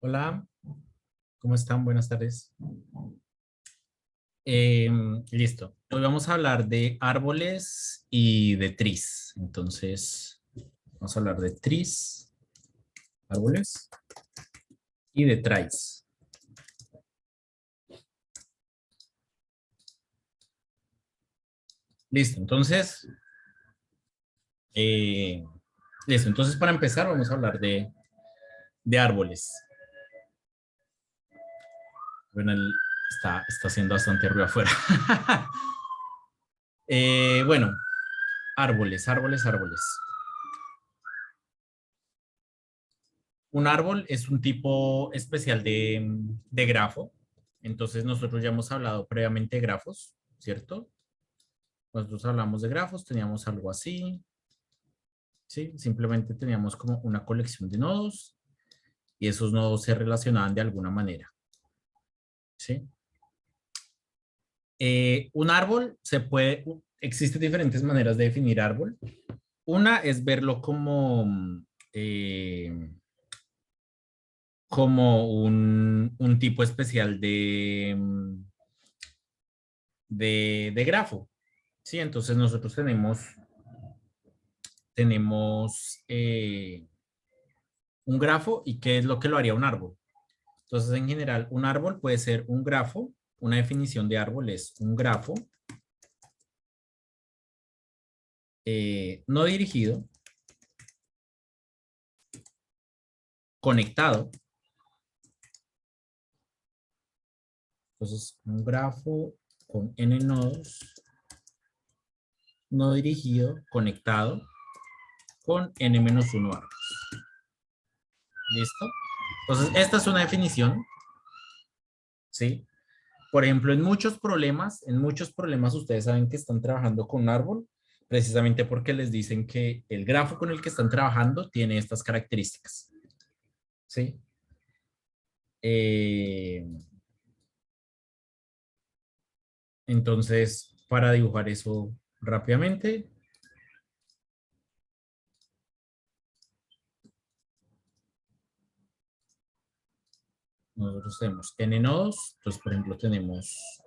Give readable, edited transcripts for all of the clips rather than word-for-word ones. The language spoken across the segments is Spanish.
Hola, ¿cómo están? Buenas tardes. Listo. Hoy vamos a hablar de árboles y de trees. Entonces, vamos a hablar de trees, árboles y de trees. Listo. Eh, Entonces, para empezar, vamos a hablar de árboles. Bueno, está haciendo bastante ruido afuera. Bueno, árboles. Un árbol es un tipo especial de grafo. Entonces nosotros ya hemos hablado previamente de grafos, ¿cierto? Nosotros hablamos de grafos, teníamos algo así, ¿sí? Simplemente teníamos como una colección de nodos y esos nodos se relacionaban de alguna manera, ¿sí? Un árbol existen diferentes maneras de definir árbol. Una es verlo eh, como un tipo especial de grafo. Sí, entonces nosotros tenemos un grafo y qué es lo que lo haría un árbol. Entonces, en general, un árbol puede ser un grafo. Una definición de árbol es un grafo no dirigido, conectado. Entonces, un grafo con n nodos, no dirigido, conectado con n-1 árboles. ¿Listo? Entonces, esta es una definición, ¿sí? Por ejemplo, en muchos problemas ustedes saben que están trabajando con un árbol, precisamente porque les dicen que el grafo con el que están trabajando tiene estas características. ¿Sí? Eh, entonces, para dibujar eso rápidamente, nosotros tenemos n nodos. Entonces, por ejemplo, tenemos,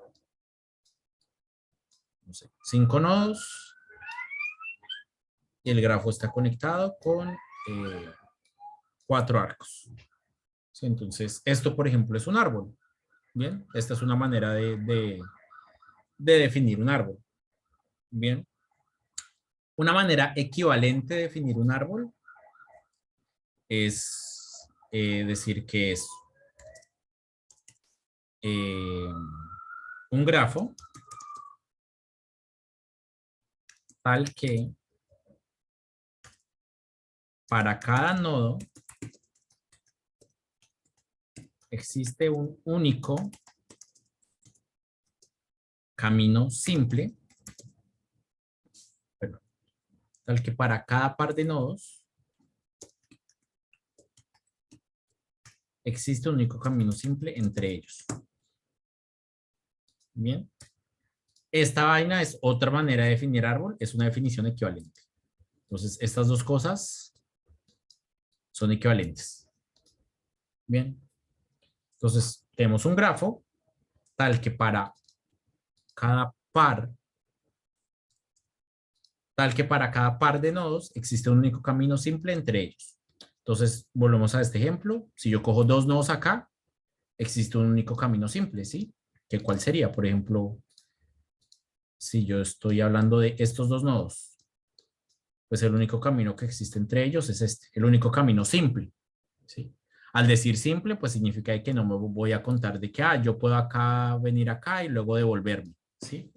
no sé, 5 nodos y el grafo está conectado con 4 arcos. ¿Sí? Entonces, esto, por ejemplo, es un árbol. Bien, esta es una manera de definir un árbol. Bien, una manera equivalente de definir un árbol es decir que es eh, un grafo tal que para cada nodo existe un único camino simple, perdón, tal que para cada par de nodos existe un único camino simple entre ellos. Bien, esta vaina es otra manera de definir árbol, es una definición equivalente. Entonces, estas dos cosas son equivalentes. Bien, entonces tenemos un grafo tal que para cada par, tal que para cada par de nodos existe un único camino simple entre ellos. Entonces, volvemos a este ejemplo. Si yo cojo dos nodos acá, existe un único camino simple, ¿sí? ¿Que cuál sería? Por ejemplo, si yo estoy hablando de estos dos nodos, pues el único camino que existe entre ellos es este, el único camino simple, ¿sí? Al decir simple, pues significa que no me voy a contar de que, yo puedo acá venir acá y luego devolverme, ¿sí?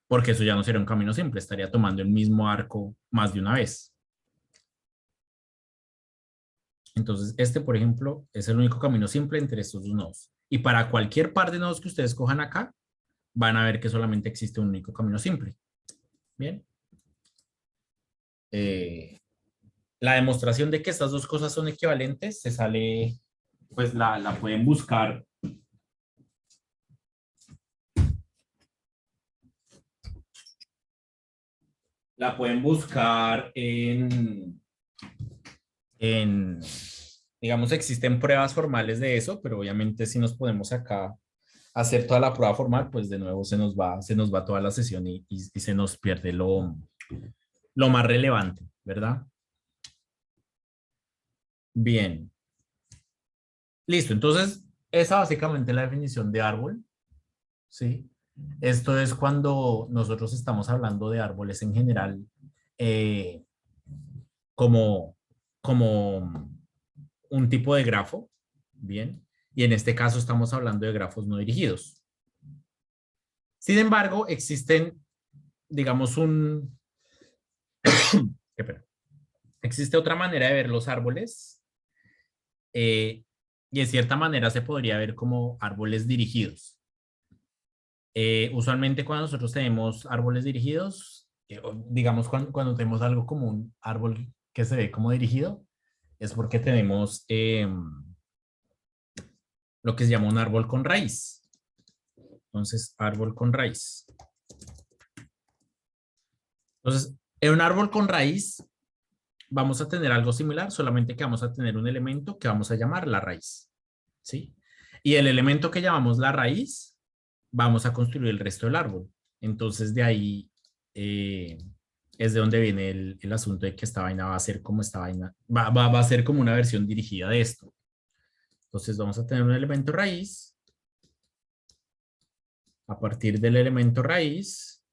Porque eso ya no sería un camino simple, estaría tomando el mismo arco más de una vez. Entonces, este, por ejemplo, es el único camino simple entre estos dos nodos. Y para cualquier par de nodos que ustedes cojan acá, van a ver que solamente existe un único camino simple. Bien. Eh, la demostración de que estas dos cosas son equivalentes se sale, pues la pueden buscar. La pueden buscar en digamos, existen pruebas formales de eso, pero obviamente si nos ponemos acá a hacer toda la prueba formal, pues de nuevo se nos va toda la sesión y se nos pierde lo más relevante, ¿verdad? Bien, listo. Entonces, esa básicamente es la definición de árbol, ¿sí? Esto es cuando nosotros estamos hablando de árboles en general, eh, como, como un tipo de grafo, ¿bien? Y en este caso estamos hablando de grafos no dirigidos. Sin embargo, existen, digamos, qué pena. Existe otra manera de ver los árboles eh, y en cierta manera se podría ver como árboles dirigidos. Usualmente cuando nosotros tenemos árboles dirigidos, digamos cuando tenemos algo como un árbol que se ve como dirigido, es porque tenemos lo que se llama un árbol con raíz. Entonces, árbol con raíz. Entonces, en un árbol con raíz vamos a tener algo similar, solamente que vamos a tener un elemento que vamos a llamar la raíz, ¿sí? Y el elemento que llamamos la raíz, vamos a construir el resto del árbol. Entonces, de ahí eh, es de donde viene el asunto de que esta vaina va a ser como esta vaina, va a ser como una versión dirigida de esto. Entonces, vamos a tener un elemento raíz. A partir del elemento raíz,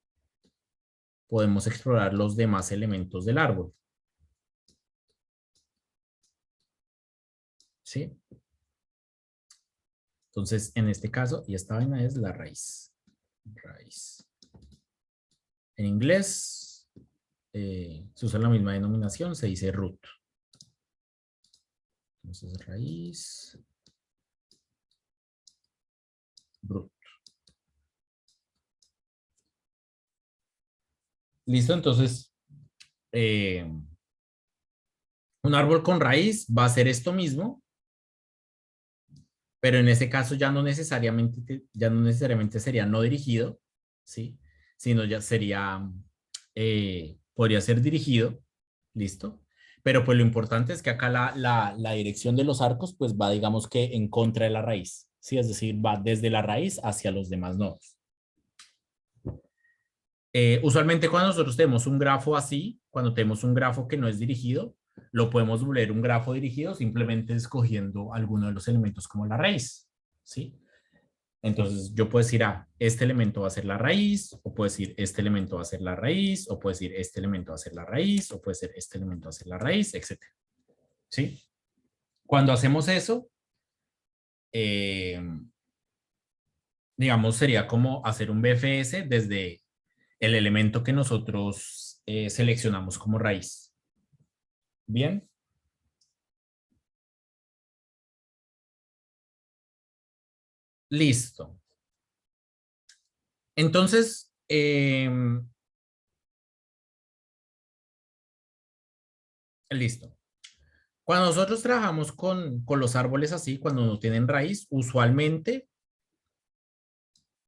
podemos explorar los demás elementos del árbol. ¿Sí? Entonces, en este caso, y esta vaina es la raíz. Raíz. En inglés se usa la misma denominación, se dice root. Entonces, raíz, root. Listo, entonces, eh, un árbol con raíz va a ser esto mismo, pero en ese caso ya no necesariamente sería no dirigido, ¿sí? Sino ya sería, podría ser dirigido, ¿listo? Pero pues lo importante es que acá la dirección de los arcos pues va digamos que en contra de la raíz, ¿sí? Es decir, va desde la raíz hacia los demás nodos. Usualmente cuando nosotros tenemos un grafo así, cuando tenemos un grafo que no es dirigido, lo podemos volver un grafo dirigido simplemente escogiendo alguno de los elementos como la raíz, ¿sí? Entonces yo puedo decir, este elemento va a ser la raíz, o puedo decir, este elemento va a ser la raíz, o puedo decir, este elemento va a ser la raíz, o puede ser, este elemento va a ser la raíz, etcétera, ¿sí? Cuando hacemos eso, eh, digamos, sería como hacer un BFS desde el elemento que nosotros seleccionamos como raíz. Bien. Listo. Entonces, listo. Cuando nosotros trabajamos con los árboles así, cuando no tienen raíz, usualmente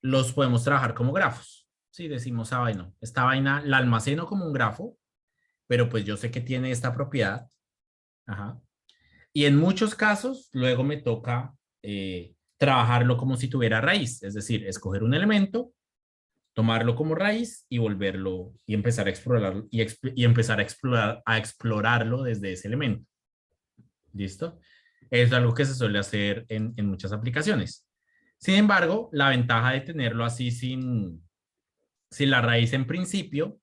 los podemos trabajar como grafos. Sí, decimos, bueno, esta vaina la almaceno como un grafo, pero pues yo sé que tiene esta propiedad. Ajá. Y en muchos casos, luego me toca trabajarlo como si tuviera raíz, es decir, escoger un elemento, tomarlo como raíz y volverlo y empezar a explorarlo y empezar a explorarlo desde ese elemento. ¿Listo? Es algo que se suele hacer en muchas aplicaciones. Sin embargo, la ventaja de tenerlo así sin la raíz en principio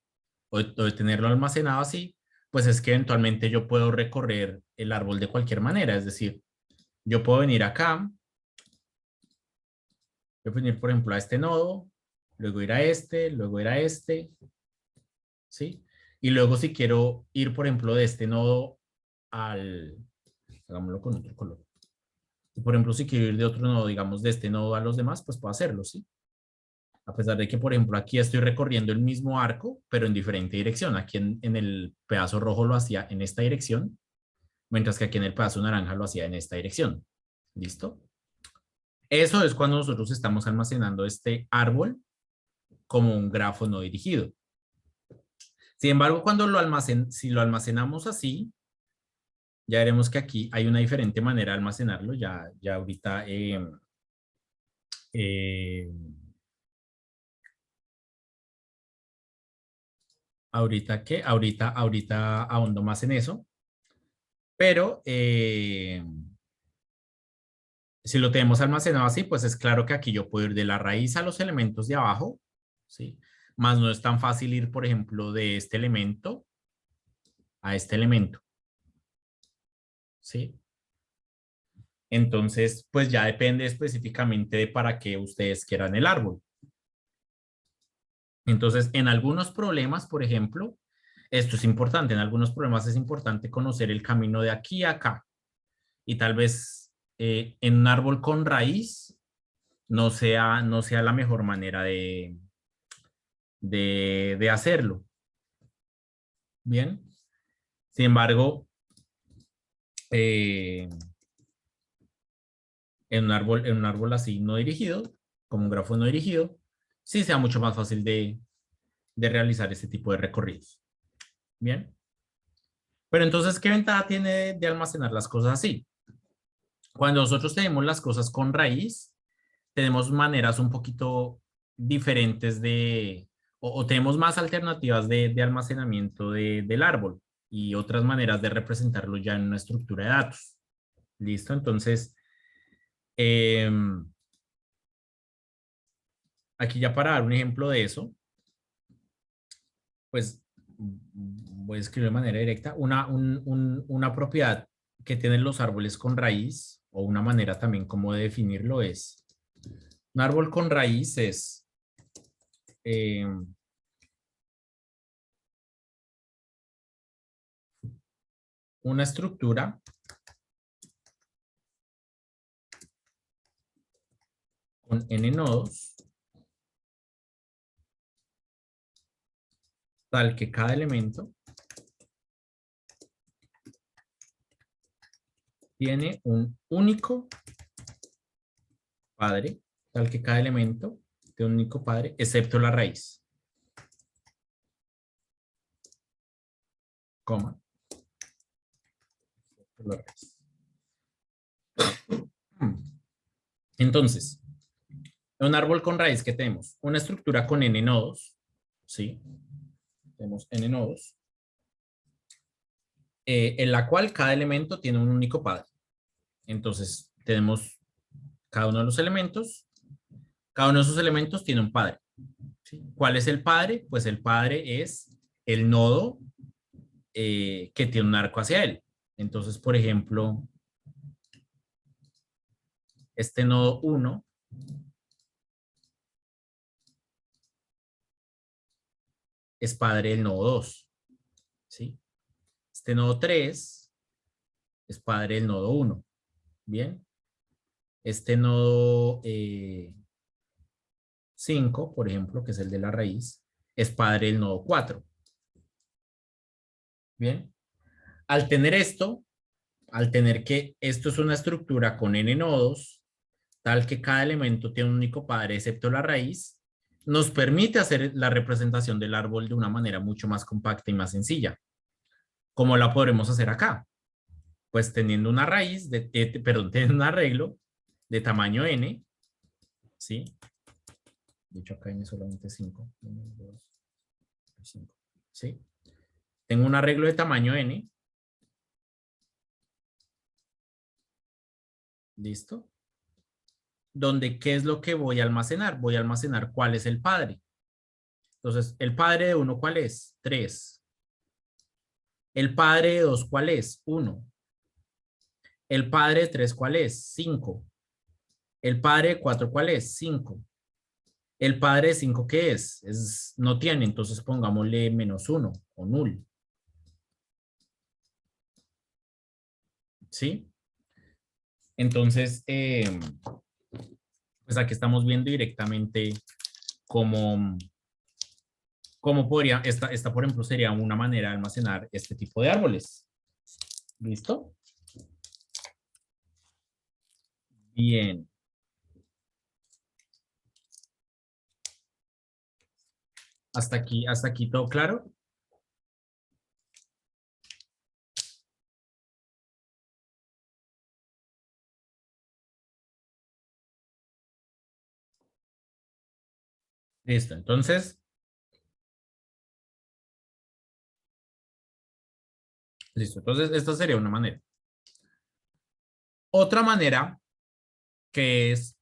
o de tenerlo almacenado así, pues es que eventualmente yo puedo recorrer el árbol de cualquier manera. Es decir, yo puedo venir acá, yo puedo venir, por ejemplo, a este nodo, luego ir a este, luego ir a este, ¿sí? Y luego si quiero ir, por ejemplo, de este nodo al, hagámoslo con otro color. Por ejemplo, si quiero ir de otro nodo, digamos, de este nodo a los demás, pues puedo hacerlo, ¿sí? A pesar de que, por ejemplo, aquí estoy recorriendo el mismo arco, pero en diferente dirección. Aquí en el pedazo rojo lo hacía en esta dirección, mientras que aquí en el pedazo naranja lo hacía en esta dirección. ¿Listo? Eso es cuando nosotros estamos almacenando este árbol como un grafo no dirigido. Sin embargo, si lo almacenamos así, Ya veremos que aquí hay una diferente manera de almacenarlo. Ya ahorita, eh, ahorita ahondo más en eso. Pero si lo tenemos almacenado así, pues es claro que aquí yo puedo ir de la raíz a los elementos de abajo, ¿sí? Más no es tan fácil ir, por ejemplo, de este elemento a este elemento, ¿sí? Entonces, pues ya depende específicamente de para qué ustedes quieran el árbol. Entonces, en algunos problemas, por ejemplo, esto es importante, en algunos problemas es importante conocer el camino de aquí a acá. Y tal vez en un árbol con raíz no sea la mejor manera de hacerlo. Bien. Sin embargo, eh, en un árbol así no dirigido, como un grafo no dirigido, sí sea mucho más fácil de realizar este tipo de recorridos. Bien. Pero entonces, ¿qué ventaja tiene de almacenar las cosas así? Cuando nosotros tenemos las cosas con raíz, tenemos maneras un poquito diferentes o tenemos más alternativas de almacenamiento del árbol y otras maneras de representarlo ya en una estructura de datos. ¿Listo? Entonces, aquí ya para dar un ejemplo de eso, pues voy a escribir de manera directa, una propiedad que tienen los árboles con raíz, o una manera también como de definirlo es, un árbol con raíz es eh, una estructura con n nodos, tal que cada elemento tiene un único padre, tal que cada elemento tiene un único padre, excepto la raíz, coma, la raíz. Entonces, en un árbol con raíz que tenemos una estructura con n nodos, ¿sí? Tenemos n nodos, en la cual cada elemento tiene un único padre. Entonces, tenemos cada uno de los elementos, cada uno de esos elementos tiene un padre. ¿Sí? ¿Cuál es el padre? Pues el padre es el nodo que tiene un arco hacia él. Entonces, por ejemplo, este nodo 1 es padre del nodo 2. ¿Sí? Este nodo 3 es padre del nodo 1. Bien. Este nodo 5, por ejemplo, que es el de la raíz, es padre del nodo 4. Bien. Al tener esto, al tener que esto es una estructura con n nodos, tal que cada elemento tiene un único padre excepto la raíz, nos permite hacer la representación del árbol de una manera mucho más compacta y más sencilla. ¿Cómo la podremos hacer acá? Pues teniendo una raíz, perdón, teniendo un arreglo de tamaño n, ¿sí? De hecho, acá n solamente 5. 1, 2, 5, ¿sí? Tengo un arreglo de tamaño n. ¿Listo? Donde, ¿qué es lo que voy a almacenar? Voy a almacenar cuál es el padre. Entonces, ¿el padre de 1 cuál es? 3. ¿El padre de 2 cuál es? 1. ¿El padre de 3 cuál es? 5. ¿El padre de 4 cuál es? 5. ¿El padre de 5 qué es? No tiene, entonces pongámosle -1 o null. ¿Sí? Entonces, pues aquí estamos viendo directamente cómo, podría, esta, por ejemplo, sería una manera de almacenar este tipo de árboles. ¿Listo? Bien. Hasta aquí todo claro. Listo, entonces, listo. Entonces, esta sería una manera. Otra manera que es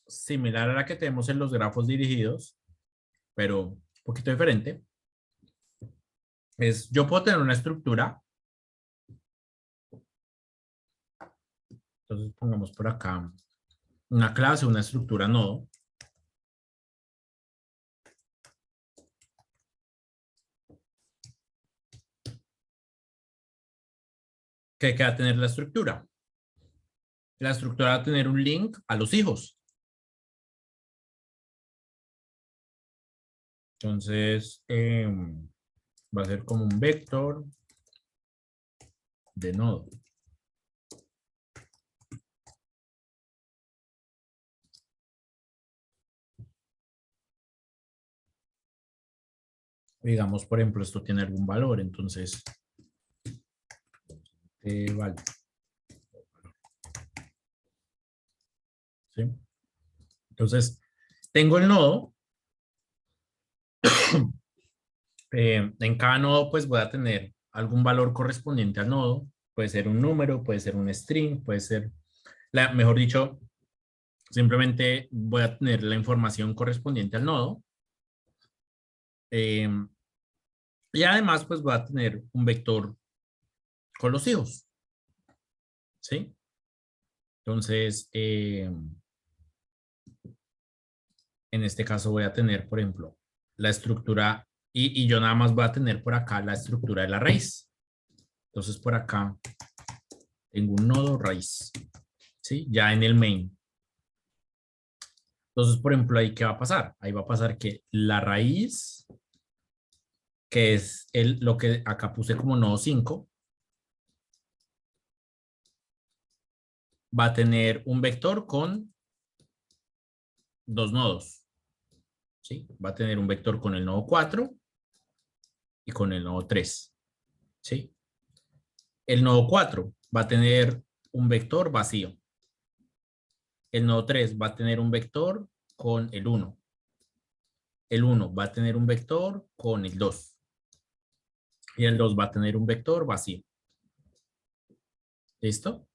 similar a la que tenemos en los grafos dirigidos, pero un poquito diferente, es yo puedo tener una estructura. Entonces, pongamos por acá una clase, una estructura nodo. ¿Qué va a tener la estructura? La estructura va a tener un link a los hijos. Entonces, va a ser como un vector de nodo. Digamos, por ejemplo, esto tiene algún valor, entonces, vale. ¿Sí? Entonces, tengo el nodo. En cada nodo, pues voy a tener algún valor correspondiente al nodo. Puede ser un número, puede ser un string, puede ser, mejor dicho, simplemente voy a tener la información correspondiente al nodo. Y además, pues voy a tener un vector con los hijos. ¿Sí? Entonces, en este caso voy a tener, por ejemplo, la estructura y yo nada más voy a tener por acá la estructura de la raíz. Entonces, por acá tengo un nodo raíz. ¿Sí? Ya en el main. Entonces, por ejemplo, ahí, ¿qué va a pasar? Ahí va a pasar que la raíz, que es lo que acá puse como nodo 5, va a tener un vector con dos nodos. ¿Sí? Va a tener un vector con el nodo 4 y con el nodo 3. ¿Sí? El nodo 4 va a tener un vector vacío. El nodo 3 va a tener un vector con el 1. El 1 va a tener un vector con el 2. Y el 2 va a tener un vector vacío. ¿Listo?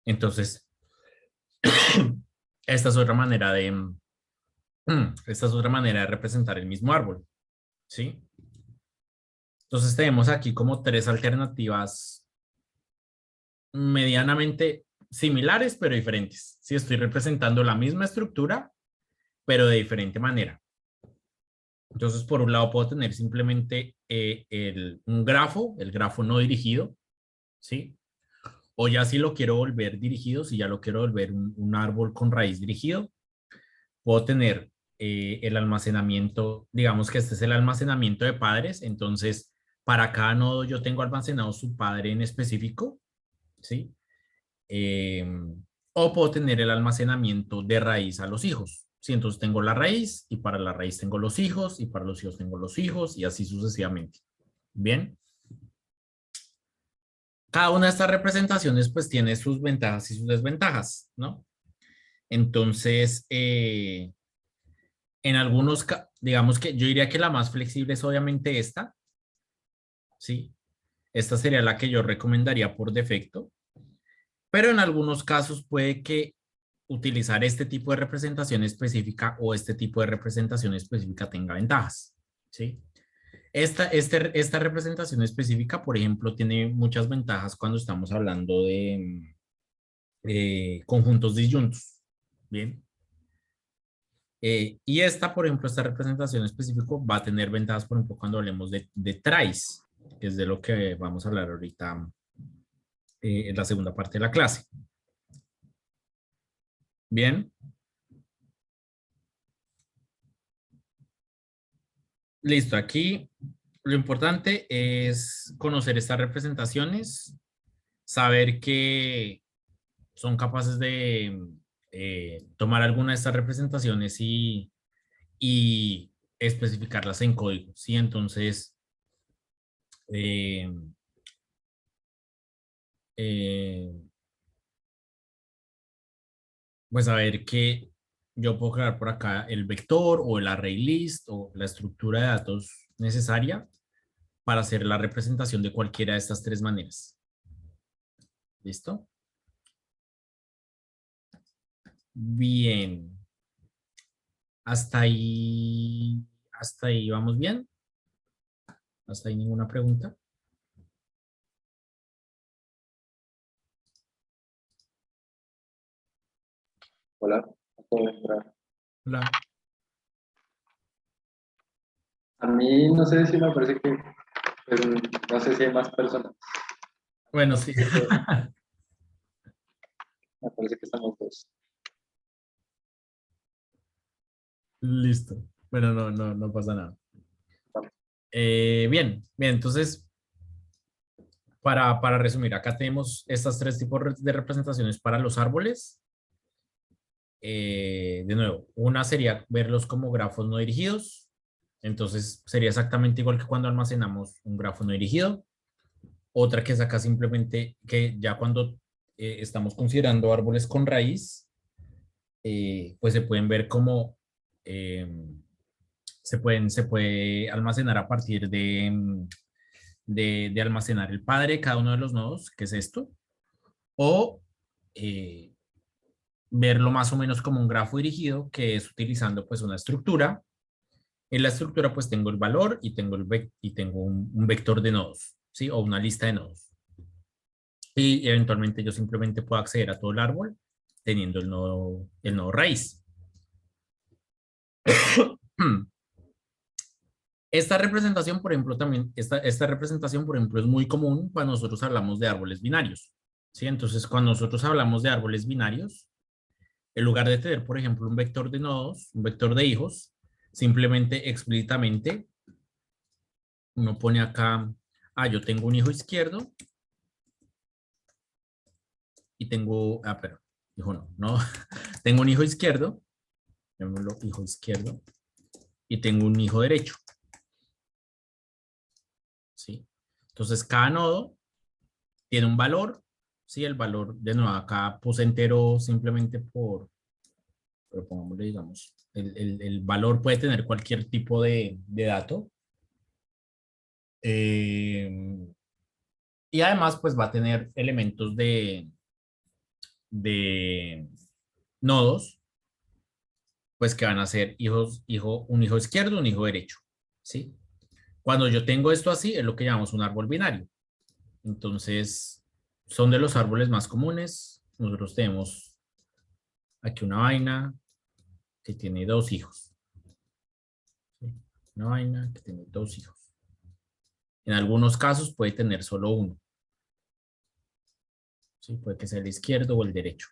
Entonces, esta es otra manera esta es otra manera de representar el mismo árbol. ¿Sí? Entonces tenemos aquí como tres alternativas medianamente similares, pero diferentes. Si estoy representando la misma estructura, pero de diferente manera. Entonces, por un lado puedo tener simplemente un grafo, el grafo no dirigido, ¿sí? O ya si lo quiero volver dirigido, si ya lo quiero volver un árbol con raíz dirigido, puedo tener el almacenamiento, digamos que este es el almacenamiento de padres, entonces para cada nodo yo tengo almacenado su padre en específico, ¿sí? Eh, o puedo tener el almacenamiento de raíz a los hijos. Sí, entonces tengo la raíz y para la raíz tengo los hijos y para los hijos tengo los hijos y así sucesivamente. Bien. Cada una de estas representaciones pues tiene sus ventajas y sus desventajas, ¿no? Entonces, en algunos, digamos que yo diría que la más flexible es obviamente esta, ¿sí? Esta sería la que yo recomendaría por defecto, pero en algunos casos puede que utilizar este tipo de representación específica o este tipo de representación específica tenga ventajas, ¿sí? Esta representación específica, por ejemplo, tiene muchas ventajas cuando estamos hablando de conjuntos disyuntos, ¿bien? Y esta, por ejemplo, esta representación específica va a tener ventajas, por ejemplo, cuando hablemos de trace, que es de lo que vamos a hablar ahorita en la segunda parte de la clase. Bien, listo. Aquí lo importante es conocer estas representaciones, saber que son capaces de tomar alguna de estas representaciones y especificarlas en código, ¿sí? Entonces, eh, eh, pues saber que yo puedo crear por acá el vector o el array list o la estructura de datos necesaria para hacer la representación de cualquiera de estas tres maneras. ¿Listo? Bien. Hasta ahí vamos bien. Hasta ahí ninguna pregunta. Hola, acabo de entrar. Hola. A mí no sé si me parece que, pues, no sé si hay más personas. Bueno, No sí. sé, pero me parece que estamos dos. Listo. Bueno, no pasa nada. Bien, bien, entonces, para resumir, acá tenemos estas tres tipos de representaciones para los árboles. De nuevo, una sería verlos como grafos no dirigidos. Entonces, sería exactamente igual que cuando almacenamos un grafo no dirigido. Otra que es acá simplemente que ya cuando estamos considerando árboles con raíz, pues se pueden ver como eh, se puede almacenar a partir de almacenar el padre de cada uno de los nodos, que es esto, o eh, verlo más o menos como un grafo dirigido, que es utilizando pues una estructura. En la estructura pues tengo el valor y tengo, y tengo un vector de nodos, ¿sí? O una lista de nodos. Y eventualmente yo simplemente puedo acceder a todo el árbol teniendo el nodo raíz. Esta representación, por ejemplo, también, esta representación, por ejemplo, es muy común cuando nosotros hablamos de árboles binarios, ¿sí? Entonces, cuando nosotros hablamos de árboles binarios, en lugar de tener, por ejemplo, un vector de nodos, un vector de hijos, simplemente explícitamente uno pone acá, yo tengo un hijo izquierdo y tengo, pero, hijo no, tengo un hijo izquierdo, llamémoslo hijo izquierdo, y tengo un hijo derecho, ¿sí? Entonces, cada nodo tiene un valor, ¿sí? El valor, de nuevo, acá puse entero simplemente pero pongámosle, digamos, el valor puede tener cualquier tipo de dato. Eh, y además, pues va a tener elementos de nodos, pues que van a ser un hijo izquierdo, un hijo derecho, ¿sí? Cuando yo tengo esto así, es lo que llamamos un árbol binario. Entonces, son de los árboles más comunes. Nosotros tenemos aquí una vaina que tiene dos hijos, ¿sí? Una vaina que tiene dos hijos. En algunos casos puede tener solo uno, ¿sí? Puede que sea el izquierdo o el derecho.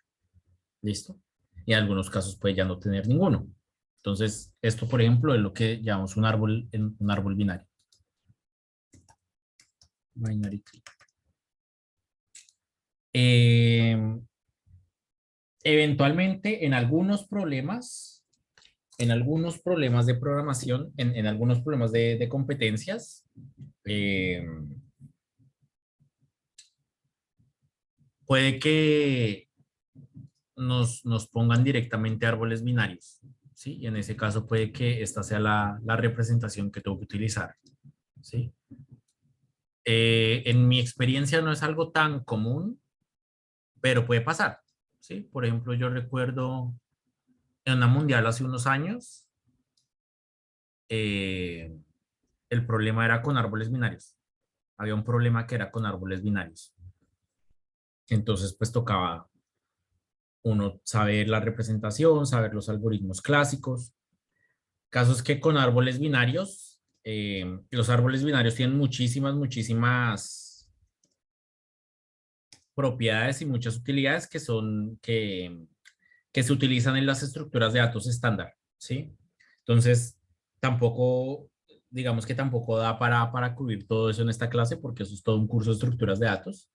¿Listo? Y en algunos casos puede ya no tener ninguno. Entonces, esto, por ejemplo, es lo que llamamos un árbol binario. Binary tree. Eventualmente, en algunos problemas de programación, en algunos problemas de competencias, eh, puede que nos pongan directamente árboles binarios, ¿sí? Y en ese caso puede que esta sea la representación que tengo que utilizar, ¿sí? En mi experiencia no es algo tan común, pero puede pasar, ¿sí? Por ejemplo, yo recuerdo en una mundial hace unos años, eh, el problema era con árboles binarios. Había un problema que era con árboles binarios. Entonces, pues tocaba uno saber la representación, saber los algoritmos clásicos. Casos que con árboles binarios, los árboles binarios tienen muchísimas propiedades y muchas utilidades que se utilizan en las estructuras de datos estándar, ¿sí? Entonces, tampoco, digamos que tampoco da para cubrir todo eso en esta clase, porque eso es todo un curso de estructuras de datos,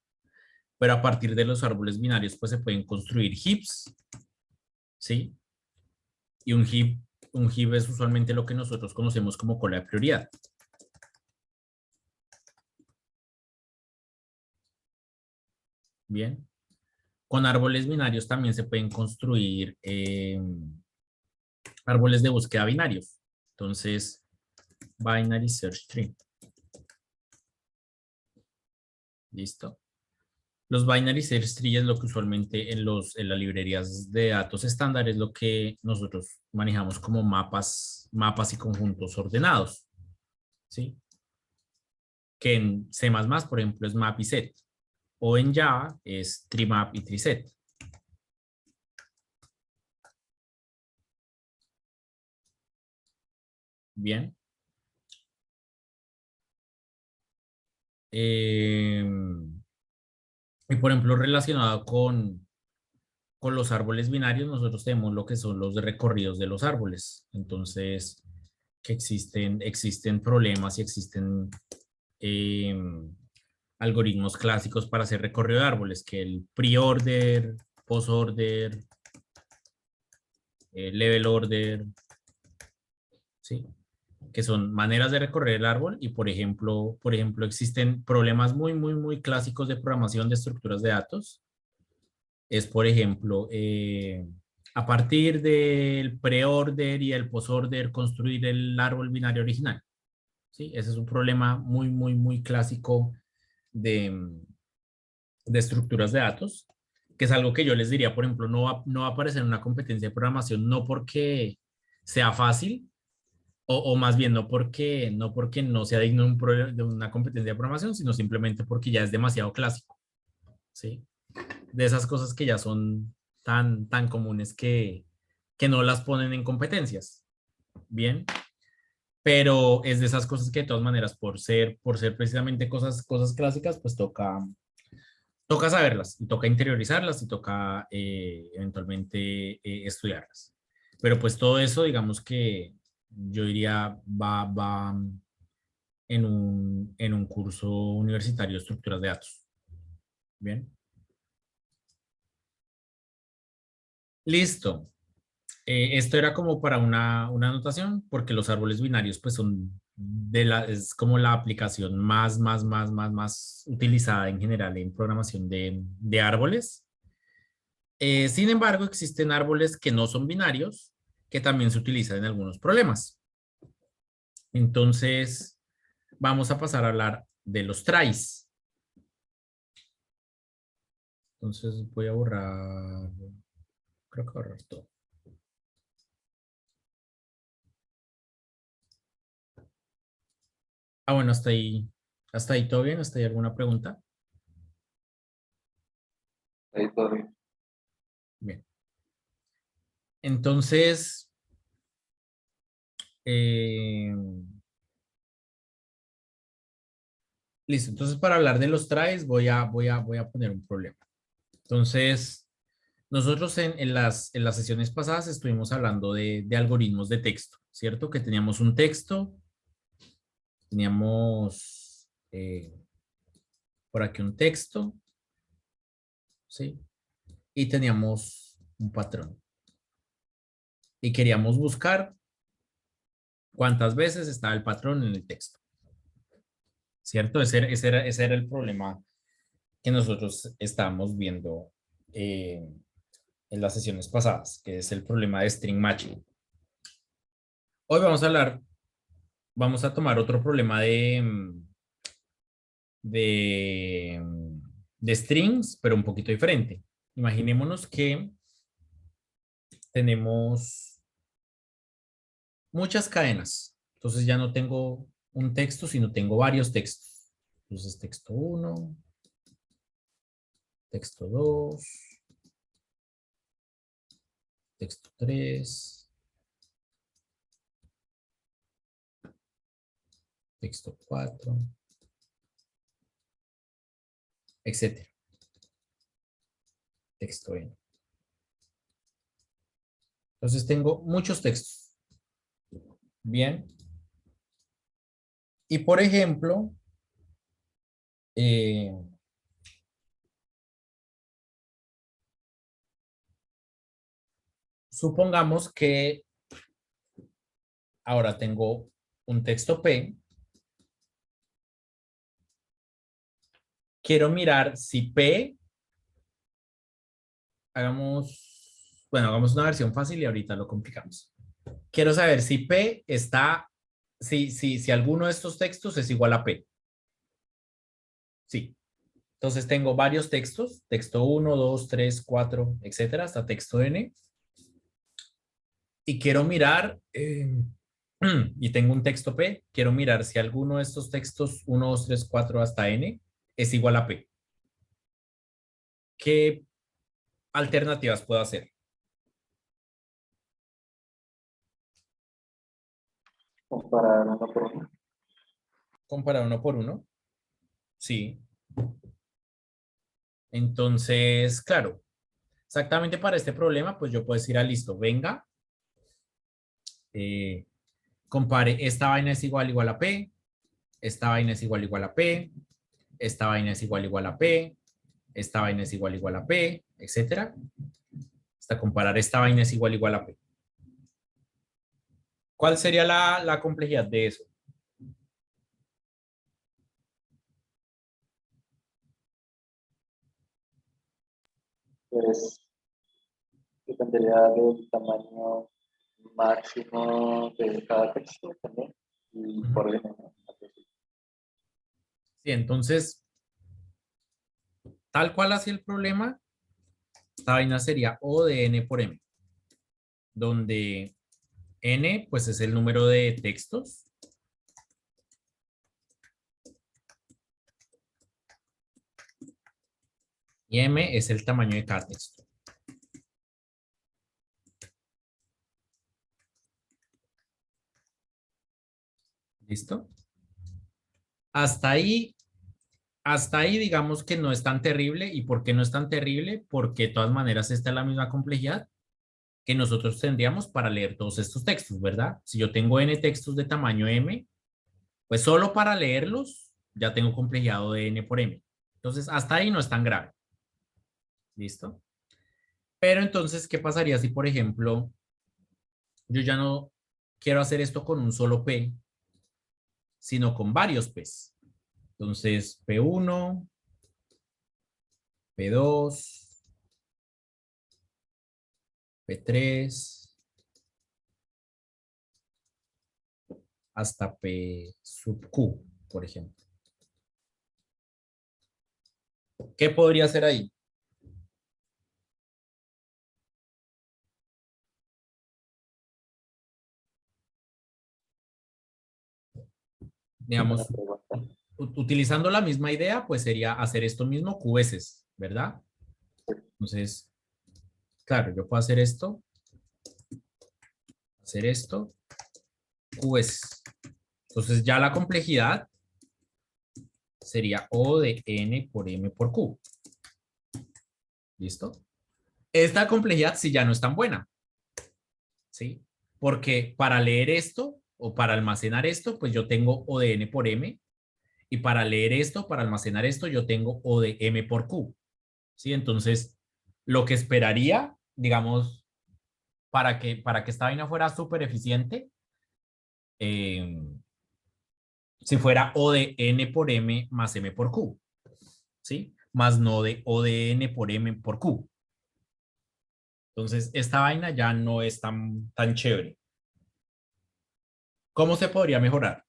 pero a partir de los árboles binarios, pues se pueden construir heaps, ¿sí? Y un heap es usualmente lo que nosotros conocemos como cola de prioridad. Bien. Con árboles binarios también se pueden construir árboles de búsqueda binarios. Entonces, binary search tree. Listo. Los binary search tree es lo que usualmente en las librerías de datos estándar es lo que nosotros manejamos como mapas y conjuntos ordenados. ¿Sí? Que en C++, por ejemplo, es map y set. O en Java es trimap y triset. Bien. Y por ejemplo, relacionado con los árboles binarios, nosotros tenemos lo que son los recorridos de los árboles. Entonces, que existen problemas y existen eh, algoritmos clásicos para hacer recorrido de árboles, que el pre-order, post-order, level order, ¿sí? Que son maneras de recorrer el árbol y, por ejemplo, existen problemas muy clásicos de programación de estructuras de datos. Es, por ejemplo, a partir del pre-order y el post-order construir el árbol binario original. ¿Sí? Ese es un problema muy clásico de, de estructuras de datos, que es algo que yo les diría, por ejemplo, no va a aparecer en una competencia de programación, no porque sea fácil, o más bien no porque no sea digno de una competencia de programación, sino simplemente porque ya es demasiado clásico, ¿sí? De esas cosas que ya son tan comunes que no las ponen en competencias, ¿bien? Pero es de esas cosas que de todas maneras, por ser precisamente cosas clásicas, pues toca saberlas y toca interiorizarlas y toca eventualmente estudiarlas. Pero pues todo eso, digamos que yo diría, va en un curso universitario de estructuras de datos. Bien. Listo. Esto era como para una anotación, porque los árboles binarios pues es como la aplicación más utilizada en general en programación de árboles. Sin embargo, existen árboles que no son binarios, que también se utilizan en algunos problemas. Entonces, vamos a pasar a hablar de los tries. Entonces, voy a borrar, creo que borrar todo. Bueno, hasta ahí todo bien, hasta ahí alguna pregunta. Ahí todo bien. Bien. Entonces, eh, listo. Entonces, para hablar de los tries, voy a poner un problema. Entonces, nosotros en las sesiones pasadas estuvimos hablando de algoritmos de texto, ¿cierto? Que teníamos un texto, teníamos por aquí un texto, ¿sí? Y teníamos un patrón. Y queríamos buscar cuántas veces estaba el patrón en el texto, ¿cierto? Ese era el problema que nosotros estábamos viendo en las sesiones pasadas, que es el problema de string matching. Hoy vamos a tomar otro problema de, de strings, pero un poquito diferente. Imaginémonos que tenemos muchas cadenas. Entonces ya no tengo un texto, sino tengo varios textos. Entonces texto 1, texto 2, texto 3, texto 4, etcétera. Texto n. Entonces tengo muchos textos. Bien. Y por ejemplo, eh, supongamos que ahora tengo un texto P. Quiero mirar si P, hagamos una versión fácil y ahorita lo complicamos. Quiero saber si P está, si alguno de estos textos es igual a P. Sí. Entonces tengo varios textos, texto 1, 2, 3, 4, etcétera, hasta texto N. Y quiero mirar, y tengo un texto P, quiero mirar si alguno de estos textos 1, 2, 3, 4 hasta N es igual a P. ¿Qué alternativas puedo hacer? Comparar uno por uno. Comparar uno por uno. Sí. Entonces, claro, exactamente para este problema, pues yo puedo decir, listo, venga, eh, compare, esta vaina es igual a P, esta vaina es igual a P, esta vaina es igual a P, esta vaina es igual a P, etcétera. Hasta comparar esta vaina es igual a P. ¿Cuál sería la complejidad de eso? Pues dependería del tamaño máximo de cada texto también. Y Ujú. por ejemplo, Sí, entonces, tal cual así el problema, esta vaina sería O de N por M, donde N pues es el número de textos y M es el tamaño de cada texto. ¿Listo? Hasta ahí, hasta ahí digamos que no es tan terrible. ¿Y por qué no es tan terrible? Porque de todas maneras esta es la misma complejidad que nosotros tendríamos para leer todos estos textos, ¿verdad? Si yo tengo N textos de tamaño M, pues solo para leerlos ya tengo complejidad de N por M. Entonces, hasta ahí no es tan grave. ¿Listo? Pero entonces, ¿qué pasaría si, por ejemplo, yo ya no quiero hacer esto con un solo P, sino con varios P's? Entonces, P1, P2, P3, hasta P sub Q, por ejemplo. ¿Qué podría hacer ahí? buena Digamos, pregunta. utilizando la misma idea, pues sería hacer esto mismo Q veces, ¿verdad? Entonces, claro, yo puedo hacer esto, Q veces. Entonces, ya la complejidad sería O de N por M por Q. ¿Listo? Esta complejidad sí ya no es tan buena, ¿sí? Porque para leer esto o para almacenar esto, pues yo tengo O de N por M, y para leer esto, para almacenar esto, yo tengo O de M por Q, ¿sí? Entonces, lo que esperaría, digamos, para que esta vaina fuera súper eficiente, eh, si fuera O de N por M más M por Q, ¿sí? Más no de O de N por M por Q. Entonces, esta vaina ya no es tan chévere. ¿Cómo se podría mejorar?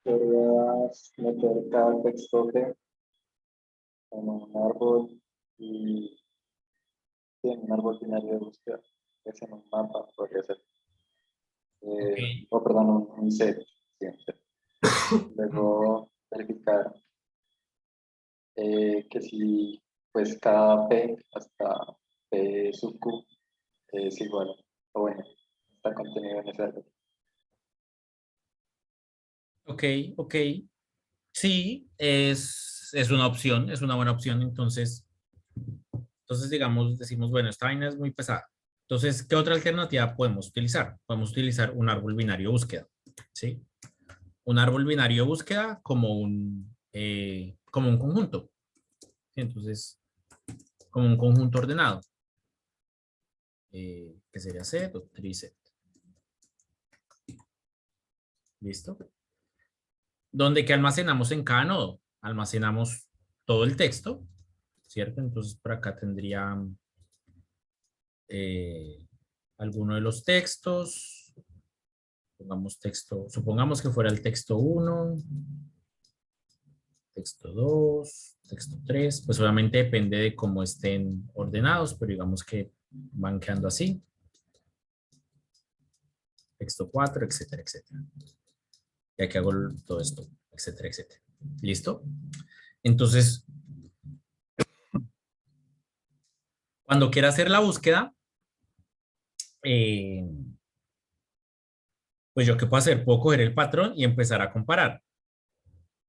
Podrías meter cada texto en un árbol y sí, en un árbol binario de búsqueda, es en un mapa, podría ser. Ok. O perdón, un set, sí, un set. Luego verificar que si pues cada P hasta P sub Q es igual, o bueno, está contenido en ese árbol. Ok, ok. Sí, es una opción, es una buena opción. Entonces, digamos, decimos, bueno, esta vaina es muy pesada. Entonces, ¿qué otra alternativa podemos utilizar? Podemos utilizar un árbol binario de búsqueda, ¿sí? Un árbol binario de búsqueda como un conjunto. ¿Sí? Entonces, como un conjunto ordenado, que sería set o triset. ¿Listo? Donde que almacenamos en cada nodo. Almacenamos todo el texto ¿cierto? Entonces por acá tendría alguno de los textos. Pongamos texto, supongamos que fuera el texto 1, texto 2, texto 3. Pues obviamente depende de cómo estén ordenados, pero digamos que van quedando así. Texto 4, etcétera, etcétera. Y aquí hago todo esto, etcétera, etcétera. ¿Listo? Entonces, cuando quiera hacer la búsqueda, eh, pues yo qué puedo hacer, puedo coger el patrón y empezar a comparar.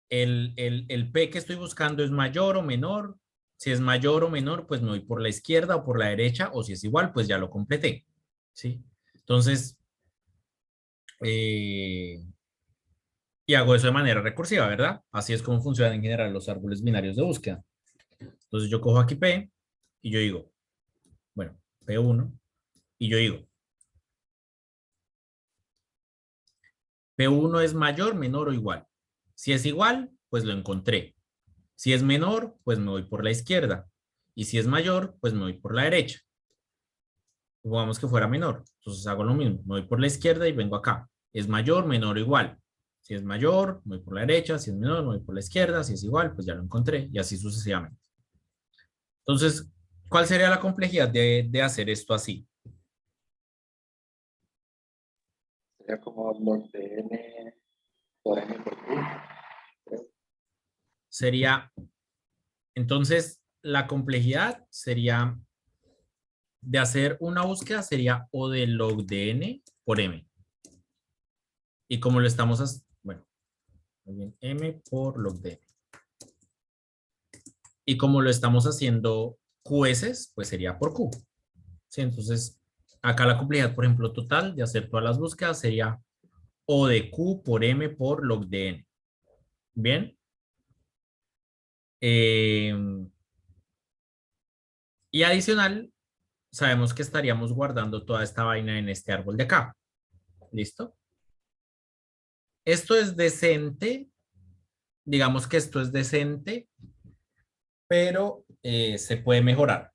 El P que estoy buscando es mayor o menor. Si es mayor o menor, pues me voy por la izquierda o por la derecha, o si es igual, pues ya lo completé. ¿Sí? Entonces, y hago eso de manera recursiva, ¿verdad? Así es como funcionan en general los árboles binarios de búsqueda. Entonces yo cojo aquí P y yo digo, bueno, P1, y yo digo, P1 es mayor, menor o igual. Si es igual, pues lo encontré. Si es menor, pues me voy por la izquierda. Y si es mayor, pues me voy por la derecha. Supongamos que fuera menor. Entonces hago lo mismo. Me voy por la izquierda y vengo acá. Es mayor, menor o igual. Si es mayor, me voy por la derecha. Si es menor, me voy por la izquierda. Si es igual, pues ya lo encontré. Y así sucesivamente. Entonces, ¿cuál sería la complejidad de hacer esto así? Sería como log de n por n por q. Creo. Sería, entonces, la complejidad sería de hacer una búsqueda sería O de log de n por m. Y como lo estamos, bueno, muy bien, m por log de n. Y como lo estamos haciendo QS, pues sería por Q. ¿Sí? Entonces, acá la complejidad, por ejemplo, total de hacer todas las búsquedas sería O de Q por M por log de N. Bien. Eh, y adicional, sabemos que estaríamos guardando toda esta vaina en este árbol de acá. ¿Listo? Esto es decente. Digamos que esto es decente, pero se puede mejorar.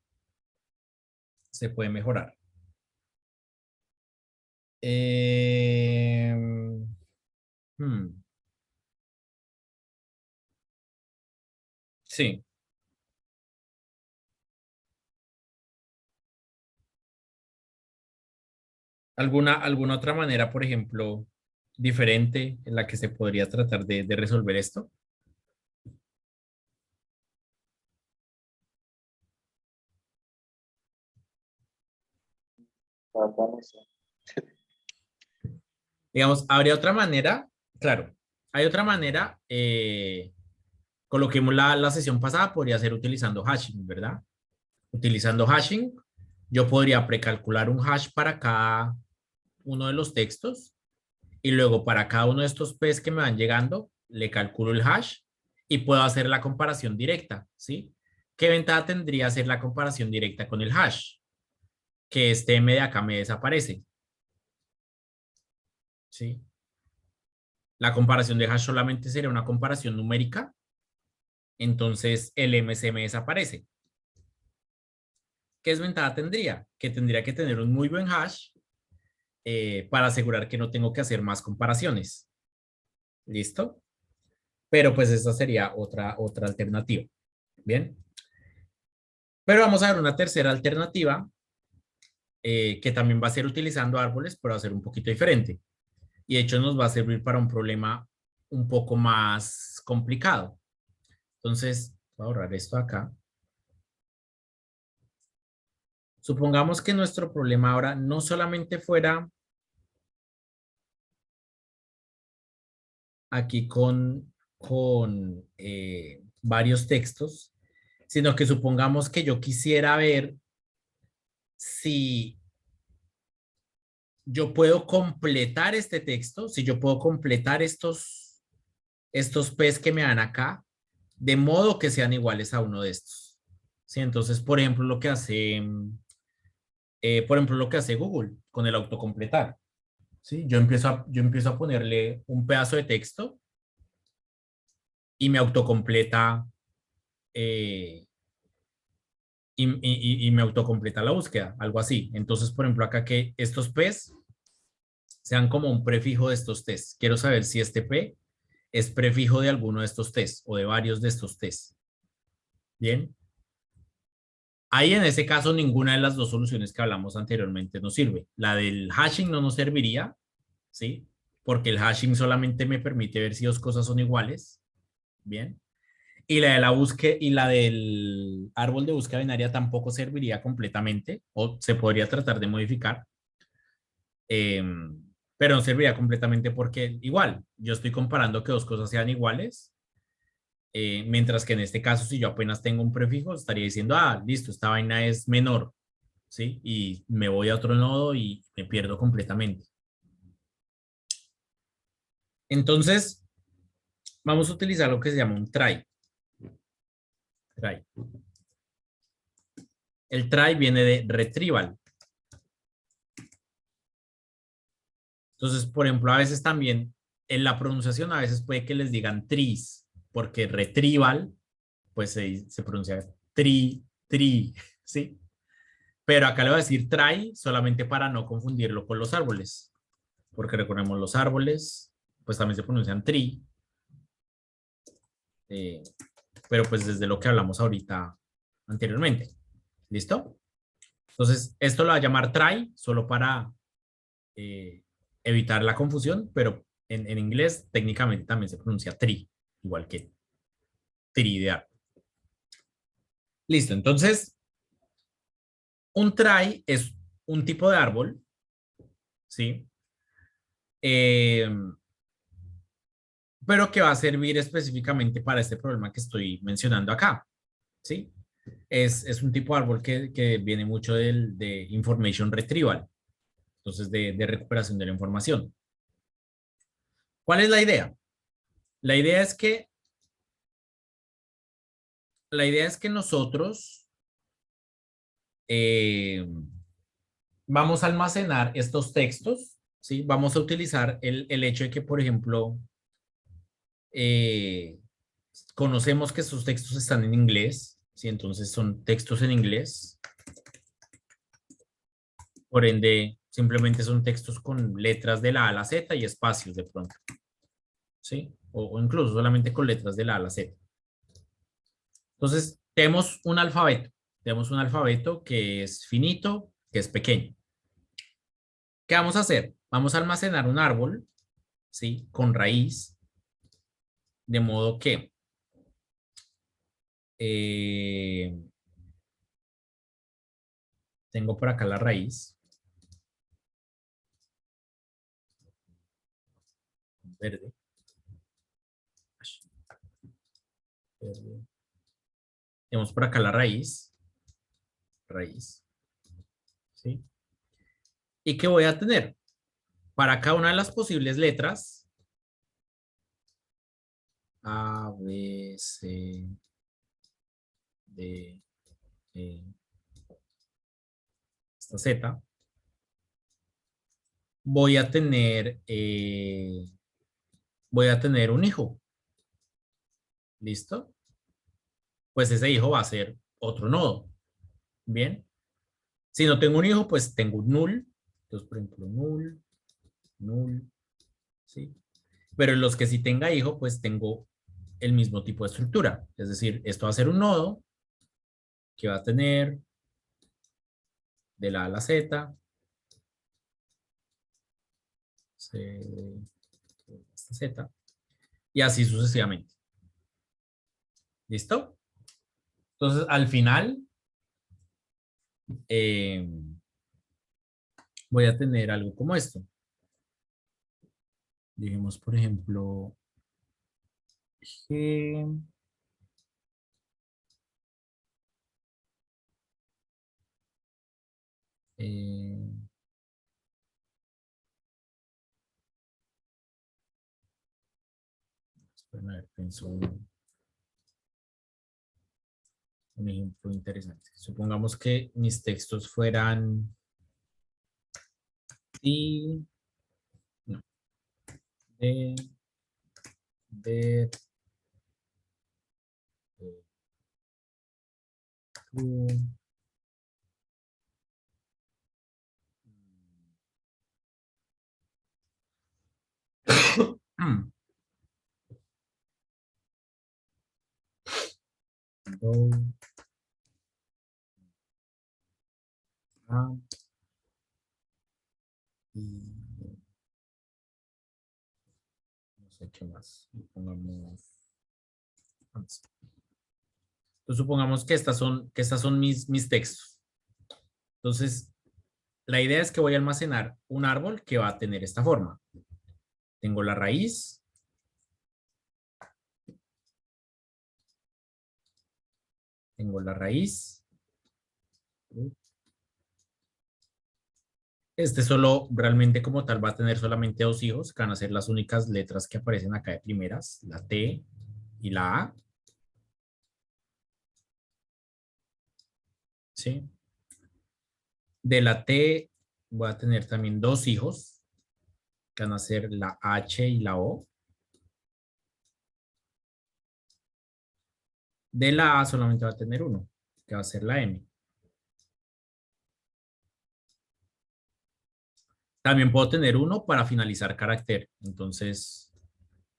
Se puede mejorar. Eh, hmm, sí. ¿Alguna otra manera, por ejemplo, diferente en la que se podría tratar de resolver esto? La verdad no sé. Digamos, habría otra manera, claro, hay otra manera, coloquemos la sesión pasada, podría ser utilizando hashing, ¿verdad? Utilizando hashing, yo podría precalcular un hash para cada uno de los textos y luego para cada uno de estos P's que me van llegando, le calculo el hash y puedo hacer la comparación directa, ¿sí? ¿Qué ventaja tendría hacer la comparación directa con el hash? Que este M de acá me desaparece, ¿sí? La comparación de hash solamente sería una comparación numérica, entonces el M se me desaparece. ¿Qué desventaja tendría? Que tendría que tener un muy buen hash para asegurar que no tengo que hacer más comparaciones. ¿Listo? Pero pues esa sería otra alternativa. Bien. Pero vamos a ver una tercera alternativa que también va a ser utilizando árboles, pero va a ser un poquito diferente. Y de hecho nos va a servir para un problema un poco más complicado. Entonces, voy a ahorrar esto acá. Supongamos que nuestro problema ahora no solamente fuera aquí con varios textos, sino que supongamos que yo quisiera ver si yo puedo completar este texto, si yo puedo completar estos P's que me dan acá, de modo que sean iguales a uno de estos. ¿Sí? Entonces, por ejemplo, por ejemplo, lo que hace Google con el autocompletar. ¿Sí? Yo empiezo a ponerle un pedazo de texto y me autocompleta, eh, y me autocompleta la búsqueda, algo así. Entonces, por ejemplo, acá que estos P's sean como un prefijo de estos tests. Quiero saber si este P es prefijo de alguno de estos tests o de varios de estos tests. Bien. Ahí en ese caso ninguna de las dos soluciones que hablamos anteriormente nos sirve. La del hashing no nos serviría, ¿sí? Porque el hashing solamente me permite ver si dos cosas son iguales. Bien. Y la de la búsqueda y la del árbol de búsqueda binaria tampoco serviría completamente o se podría tratar de modificar, eh, pero no serviría completamente porque igual yo estoy comparando que dos cosas sean iguales, mientras que en este caso si yo apenas tengo un prefijo estaría diciendo, ah, listo, esta vaina es menor, ¿sí? Y me voy a otro nodo y me pierdo completamente. Entonces, vamos a utilizar lo que se llama un try. Try. El try viene de retrieval. Entonces, por ejemplo, a veces también en la pronunciación a veces puede que les digan tris, porque retrieval, pues se pronuncia tri, ¿sí? Pero acá le voy a decir try solamente para no confundirlo con los árboles, porque recordemos los árboles, pues también se pronuncian tri, eh, pero pues desde lo que hablamos ahorita anteriormente. ¿Listo? Entonces, esto lo va a llamar try solo para evitar la confusión, pero en inglés técnicamente también se pronuncia tree, igual que tree de árbol. Listo, entonces un try es un tipo de árbol, ¿sí? Eh, pero que va a servir específicamente para este problema que estoy mencionando acá, ¿sí? Es un tipo de árbol que viene mucho de information retrieval, entonces de recuperación de la información. ¿Cuál es la idea? La idea es que, la idea es que nosotros eh, vamos a almacenar estos textos, ¿sí? Vamos a utilizar el hecho de que, por ejemplo, eh, conocemos que estos textos están en inglés, ¿sí? Entonces son textos en inglés, por ende, simplemente son textos con letras de la A a la Z y espacios de pronto, ¿sí? O incluso solamente con letras de la A a la Z. Entonces, tenemos un alfabeto que es finito, que es pequeño. ¿Qué vamos a hacer? Vamos a almacenar un árbol, ¿sí? Con raíz, de modo que eh, tengo por acá la raíz, verde, verde. Tenemos por acá la raíz, ¿sí? ¿Y qué voy a tener? Para cada una de las posibles letras, A, B, C, D, E, hasta Z, voy a tener, voy a tener un hijo, ¿listo? Pues ese hijo va a ser otro nodo, ¿bien? Si no tengo un hijo, pues tengo un null, entonces, por ejemplo, null, ¿sí? Pero en los que sí tenga hijo, pues tengo el mismo tipo de estructura. Es decir, esto va a ser un nodo que va a tener de la A a la Z, C, hasta Z, y así sucesivamente. ¿Listo? Entonces, al final, eh, voy a tener algo como esto. Dijimos, por ejemplo, G, eh, esperen, a ver, pienso un ejemplo interesante. Supongamos que mis textos fueran y no, de, de, de, Do, a, y no sé qué más. Pongamos. Entonces supongamos que estas son mis textos. Entonces, la idea es que voy a almacenar un árbol que va a tener esta forma. Tengo la raíz. Tengo la raíz. Este solo, realmente como tal, va a tener solamente dos hijos, que van a ser las únicas letras que aparecen acá de primeras, la T y la A. ¿Sí? De la T voy a tener también dos hijos, que van a ser la H y la O. De la A solamente va a tener uno, que va a ser la M. También puedo tener uno para finalizar carácter. Entonces,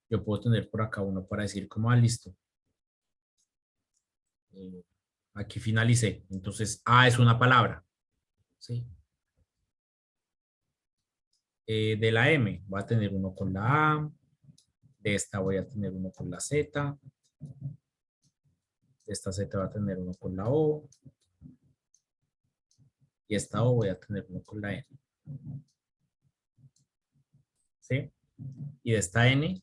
yo puedo tener por acá uno para decir como, listo. Aquí finalicé. Entonces, A es una palabra. ¿Sí? De la M voy a tener uno con la A. De esta voy a tener uno con la Z. De esta Z va a tener uno con la O. Y esta O voy a tener uno con la N. ¿Sí? Y de esta N,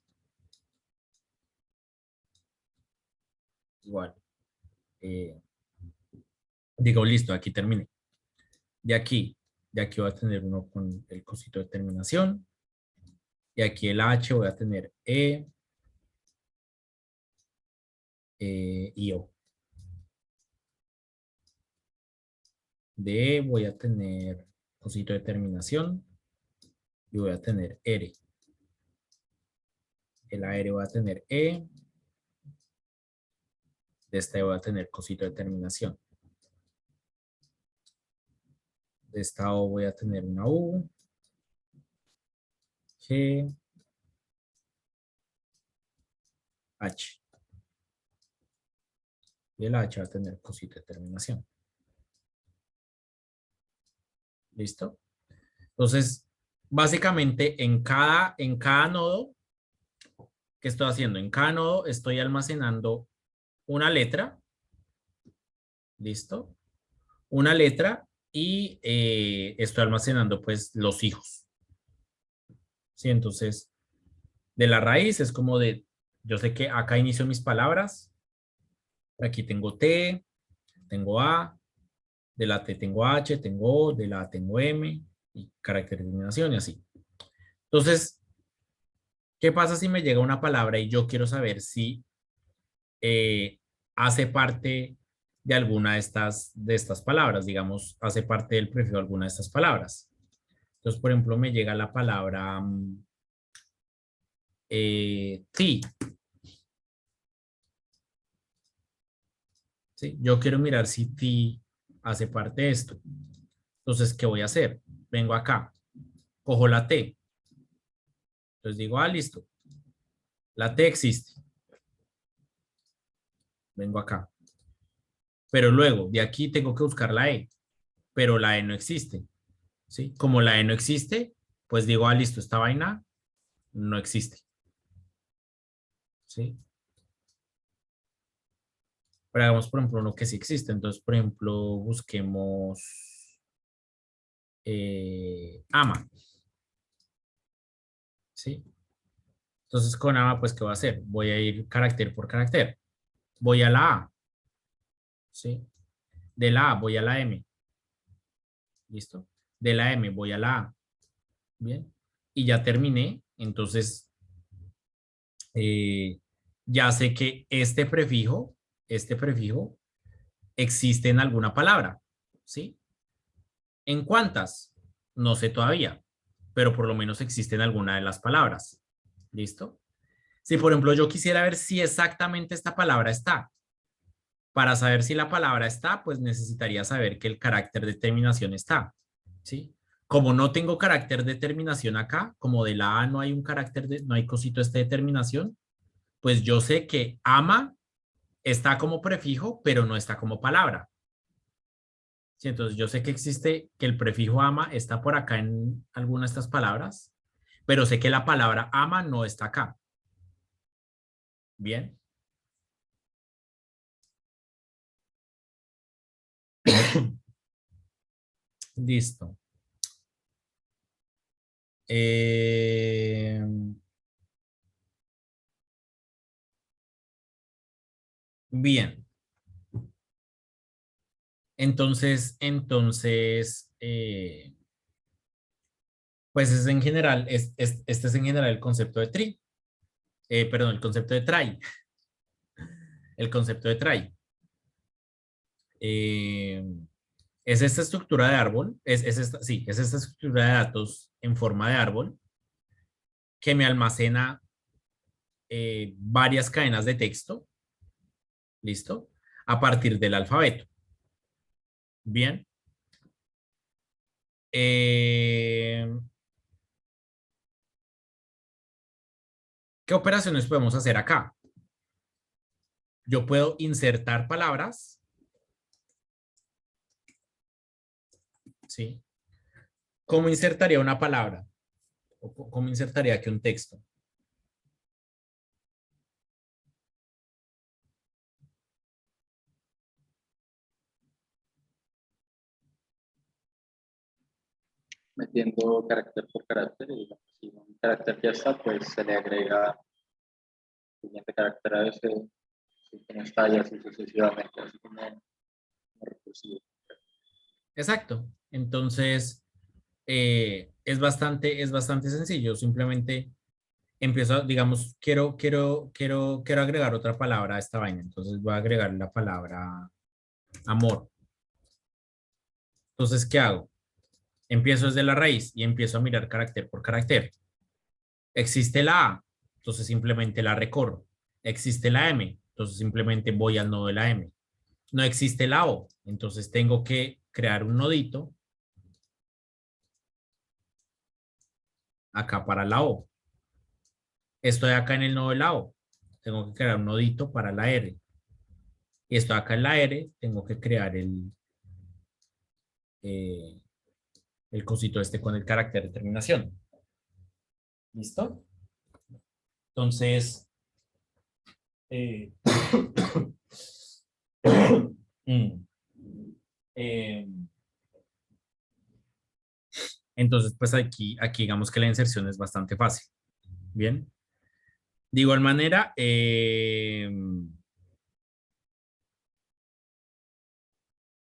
igual. Digo, listo, aquí terminé. De aquí voy a tener uno con el cosito de terminación. Y aquí el H voy a tener y O. De E voy a tener cosito de terminación. Y voy a tener R. El AR voy a tener E. De esta voy a tener cosito de terminación. De esta O voy a tener una U. G. H. Y el H va a tener cosito de terminación. ¿Listo? Entonces, básicamente en cada nodo, ¿qué estoy haciendo? En cada nodo estoy almacenando una letra. ¿Listo? Una letra y estoy almacenando pues los hijos. ¿Sí? Entonces, de la raíz es como yo sé que acá inicio mis palabras. Aquí tengo T, tengo A, de la T tengo H, tengo O, de la A tengo M, y carácter de terminación y así. Entonces, ¿qué pasa si me llega una palabra y yo quiero saber si hace parte de alguna de estas palabras? Digamos, hace parte del prefijo de alguna de estas palabras. Entonces, por ejemplo, me llega la palabra sí. ¿Sí? Yo quiero mirar si ti hace parte de esto. Entonces, ¿qué voy a hacer? Vengo acá, cojo la T. Entonces digo, listo. La T existe. Vengo acá. Pero luego, de aquí tengo que buscar la E. Pero la E no existe. ¿Sí? Como la E no existe, pues digo, listo, esta vaina no existe. ¿Sí? Pero hagamos, por ejemplo, uno que sí existe. Entonces, por ejemplo, busquemos ama. ¿Sí? Entonces, con ama, pues, ¿qué voy a hacer? Voy a ir carácter por carácter. Voy a la A. ¿Sí? De la A voy a la M. ¿Listo? De la M voy a la A. Bien. Y ya terminé. Entonces, eh, ya sé que este prefijo existe en alguna palabra. ¿Sí? ¿En cuántas? No sé todavía, pero por lo menos existe en alguna de las palabras. ¿Listo? Si, por ejemplo, yo quisiera ver si exactamente esta palabra está. Para saber si la palabra está, pues necesitaría saber que el carácter de terminación está. ¿Sí? como no tengo carácter de terminación acá, como de la A no hay un carácter, no hay cosito este de terminación, pues yo sé que ama está como prefijo, pero no está como palabra. Sí, entonces yo sé que existe, que el prefijo ama está por acá en alguna de estas palabras, pero sé que la palabra ama no está acá. Bien. Listo. Eh, bien. Pues es en general, este es en general el concepto de tri, perdón, el concepto de try, el concepto de try. Eh, es esta estructura de árbol, es esta, sí, es esta estructura de datos en forma de árbol que me almacena varias cadenas de texto, ¿listo? A partir del alfabeto. Bien. Eh, ¿Qué operaciones podemos hacer acá? Yo puedo insertar palabras, ¿sí? ¿Cómo insertaría una palabra? ¿O cómo insertaría aquí un texto? Metiendo carácter por carácter y si un carácter ya está, pues se le agrega el siguiente carácter a ese, así como está y así sucesivamente, así como recursivo. Exacto. Entonces, es bastante sencillo. Simplemente empiezo, digamos, quiero agregar otra palabra a esta vaina. Entonces voy a agregar la palabra amor. Entonces, ¿qué hago? Empiezo desde la raíz y empiezo a mirar carácter por carácter. Existe la A, entonces simplemente la recorro. Existe la M, entonces simplemente voy al nodo de la M. No existe la O, entonces tengo que crear un nodito acá para la O. Estoy acá en el nodo de la O, tengo que crear un nodito para la R. Y estoy acá en la R, tengo que crear eh, el cosito este con el carácter de terminación. ¿Listo? Entonces, eh, mm, eh, entonces, pues aquí digamos que la inserción es bastante fácil. Bien. De igual manera, de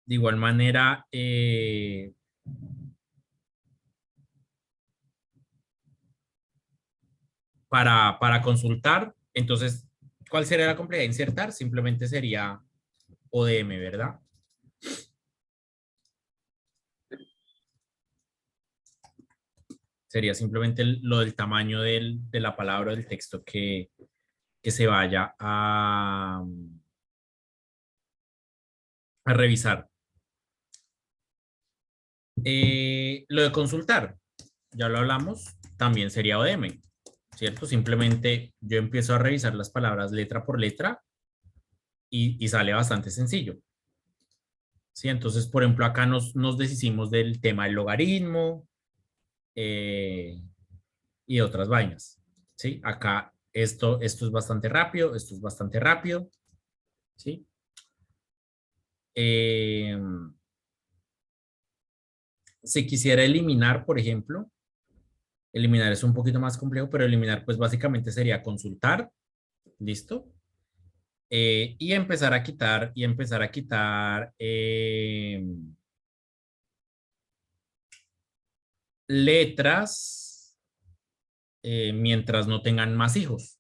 igual manera, para consultar, entonces, ¿cuál sería la complejidad de insertar? Simplemente sería ODM, ¿verdad? Sería simplemente lo del tamaño de la palabra o del texto que se vaya a revisar. Lo de consultar, ya lo hablamos, también sería ODM, ¿cierto? Simplemente yo empiezo a revisar las palabras letra por letra y sale bastante sencillo. ¿Sí? Entonces, por ejemplo, acá nos deshicimos del tema del logaritmo eh, y otras vainas. ¿Sí? Acá esto es bastante rápido, esto es bastante rápido. ¿Sí? Eh, si quisiera eliminar, por ejemplo, eliminar es un poquito más complejo, pero eliminar pues básicamente sería consultar, ¿listo? Y empezar a quitar letras mientras no tengan más hijos.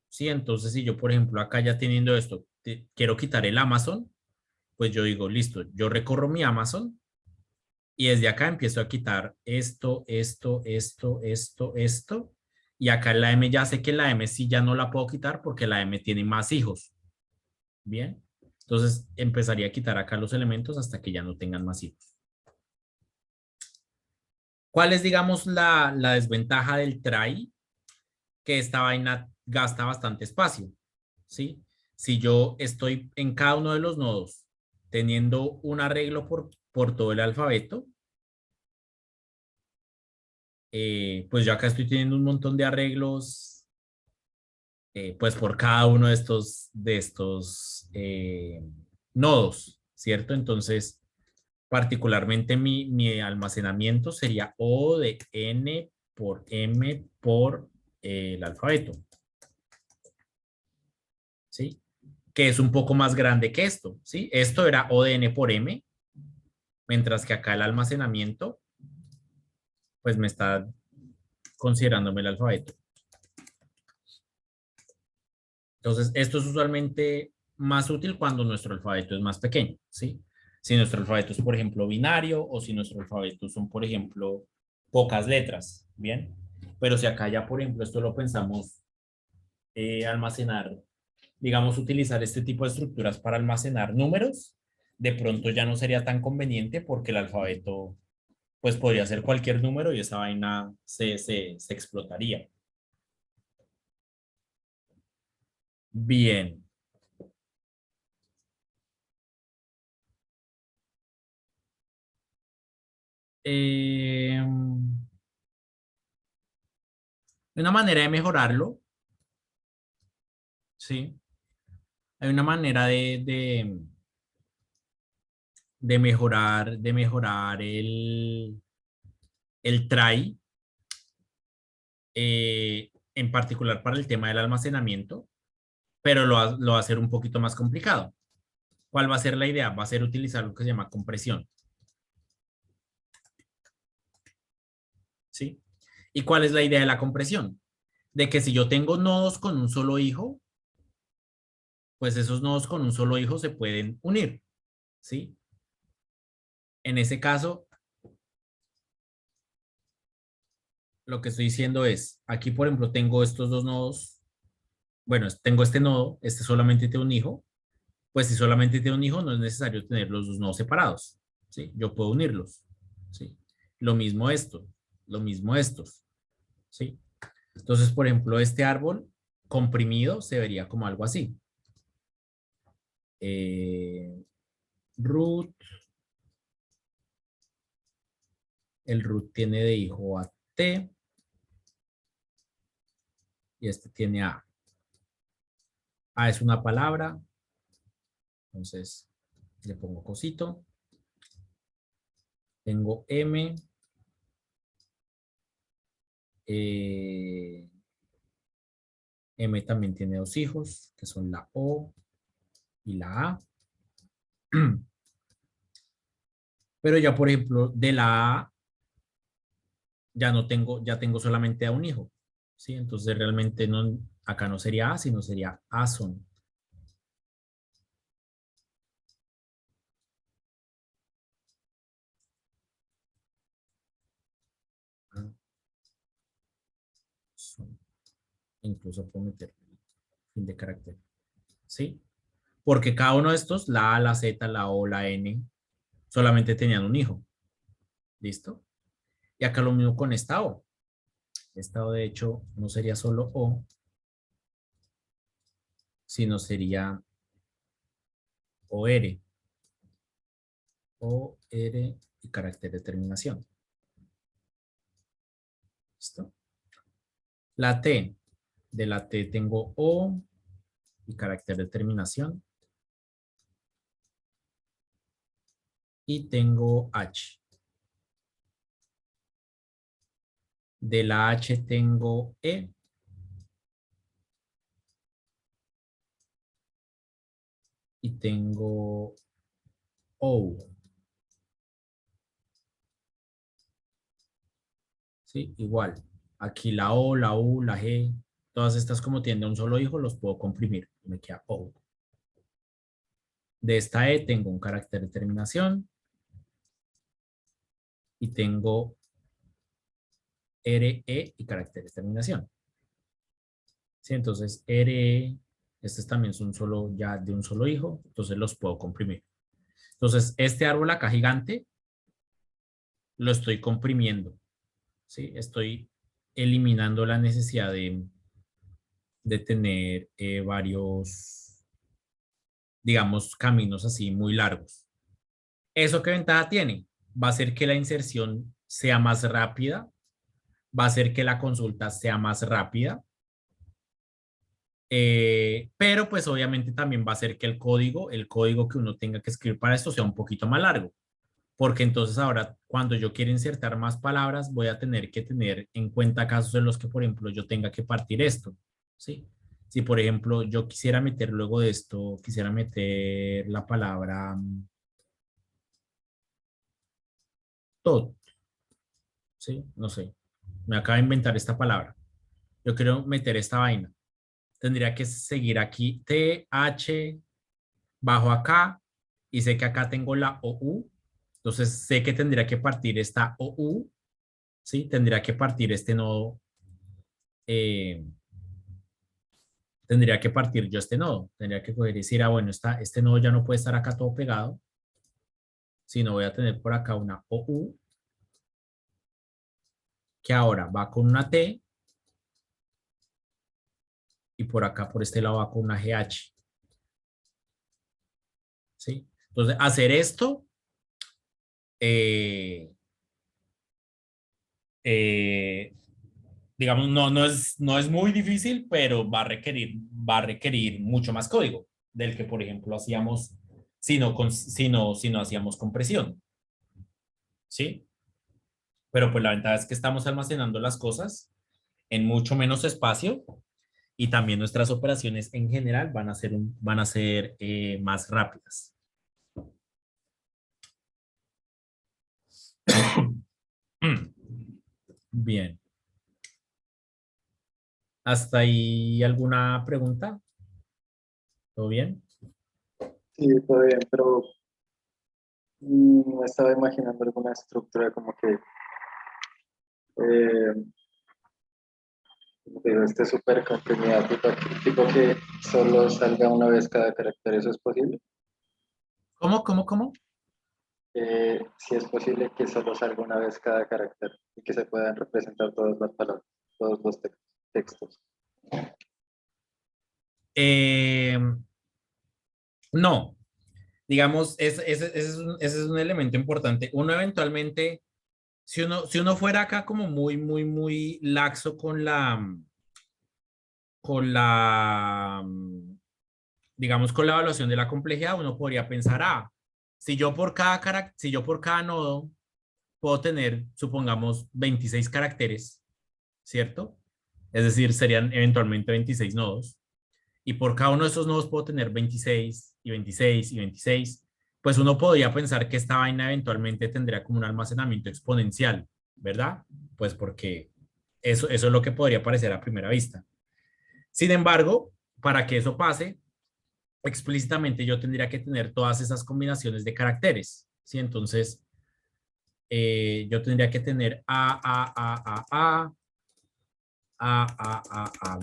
¿Sí? Entonces, si yo, por ejemplo, acá ya teniendo esto, quiero quitar el Amazon, pues yo digo, listo, yo recorro mi Amazon y desde acá empiezo a quitar esto, y acá en la M ya sé que la M sí ya no la puedo quitar porque la M tiene más hijos. Bien. Entonces empezaría a quitar acá los elementos hasta que ya no tengan más hijos. ¿Cuál es, digamos, la desventaja del try? Que esta vaina gasta bastante espacio, ¿sí? Si yo estoy en cada uno de los nodos teniendo un arreglo por todo el alfabeto, pues yo acá estoy teniendo un montón de arreglos, pues por cada uno de estos nodos, ¿cierto? Entonces, particularmente mi almacenamiento sería O de N por M por el alfabeto, ¿sí? Que es un poco más grande que esto, ¿sí? Esto era O de N por M, mientras que acá el almacenamiento, pues me está considerándome el alfabeto. Entonces, esto es usualmente más útil cuando nuestro alfabeto es más pequeño, ¿sí? Si nuestro alfabeto es, por ejemplo, binario o si nuestro alfabeto son, por ejemplo, pocas letras, ¿bien? Pero si acá ya, por ejemplo, esto lo pensamos almacenar, digamos, utilizar este tipo de estructuras para almacenar números, de pronto ya no sería tan conveniente porque el alfabeto, pues podría ser cualquier número y esa vaina se explotaría. Bien. Eh, una manera de mejorarlo, ¿sí? Hay una manera de mejorar el try, en particular para el tema del almacenamiento, pero lo va a hacer un poquito más complicado. ¿Cuál va a ser la idea? Va a ser utilizar lo que se llama compresión, ¿sí? ¿Y cuál es la idea de la compresión? De que si yo tengo nodos con un solo hijo, pues esos nodos con un solo hijo se pueden unir, ¿sí? En ese caso, lo que estoy diciendo es, aquí por ejemplo tengo estos dos nodos, bueno, tengo este nodo, este solamente tiene un hijo, pues si solamente tiene un hijo no es necesario tener los dos nodos separados, ¿sí? Yo puedo unirlos, ¿sí? Lo mismo esto, lo mismo estos, ¿sí? Entonces, por ejemplo, este árbol comprimido se vería como algo así. Root, el root tiene de hijo a T y este tiene A. A es una palabra, entonces le pongo cosito. Tengo M, eh, M también tiene dos hijos, que son la O y la A. Pero ya, por ejemplo, de la A ya no tengo, ya tengo solamente a un hijo, ¿sí? Entonces realmente no, acá no sería A, sino sería Ason. Ason. Incluso puedo meter fin de carácter, ¿sí? Porque cada uno de estos, la A, la Z, la O, la N, solamente tenían un hijo, ¿listo? Y acá lo mismo con esta O. Esta O, de hecho, no sería solo O, sino sería OR. OR y carácter de terminación. ¿Listo? La T. De la T tengo O y carácter de terminación. Y tengo H. De la H tengo E. Y tengo O. ¿Sí? Igual. Aquí la O, la U, la G, todas estas como tienen un solo hijo, los puedo comprimir. Me queda O. De esta E tengo un carácter de terminación y tengo RE y carácter de terminación. ¿Sí? Entonces, RE, estos también son solo ya de un solo hijo, entonces los puedo comprimir. Entonces, este árbol acá gigante lo estoy comprimiendo. ¿sí? Estoy eliminando la necesidad de tener varios, digamos, caminos así muy largos. ¿Eso qué ventaja tiene? Va a hacer que la inserción sea más rápida, va a hacer que la consulta sea más rápida, pero pues obviamente también va a hacer que el código que uno tenga que escribir para esto sea un poquito más largo, porque entonces ahora cuando yo quiera insertar más palabras voy a tener que tener en cuenta casos en los que, por ejemplo, yo tenga que partir esto, ¿sí? Si, por ejemplo, yo quisiera meter luego de esto, quisiera meter la palabra todo, ¿sí? No sé, me acaba de inventar esta palabra. Yo quiero meter esta vaina. Tendría que seguir aquí T, H, bajo acá y sé que acá tengo la OU. Entonces sé que tendría que partir esta OU, ¿sí? Tendría que partir este nodo, eh, tendría que partir yo este nodo. Tendría que coger y decir, ah, bueno, este nodo ya no puede estar acá todo pegado, sino voy a tener por acá una OU que ahora va con una T y por acá, por este lado, va con una GH, ¿sí? Entonces, hacer esto eh, eh, digamos, no es muy difícil, pero va a requerir mucho más código del que, por ejemplo, hacíamos si no hacíamos compresión, ¿sí? Pero pues la ventaja es que estamos almacenando las cosas en mucho menos espacio y también nuestras operaciones en general van a ser más rápidas. Bien. ¿Hasta ahí alguna pregunta? ¿Todo bien? Sí, todo bien, pero me estaba imaginando alguna estructura eh, como que esté súper comprimida, tipo que solo salga una vez cada carácter. ¿Eso es posible? ¿Cómo? Si es posible que solo salga una vez cada carácter y que se puedan representar todas las palabras, todos los textos. Eh, no, digamos, ese es un elemento importante. Uno eventualmente, si uno fuera acá como muy laxo con la, digamos, con la evaluación de la complejidad, uno podría pensar, ah, si yo por cada nodo puedo tener, supongamos, 26 caracteres, ¿cierto? Es decir, serían eventualmente 26 nodos. Y por cada uno de esos nodos puedo tener 26 y 26 y 26, pues uno podría pensar que esta vaina eventualmente tendría como un almacenamiento exponencial, ¿verdad? Pues porque eso es lo que podría parecer a primera vista. Sin embargo, para que eso pase, explícitamente yo tendría que tener todas esas combinaciones de caracteres, ¿sí? Entonces, yo tendría que tener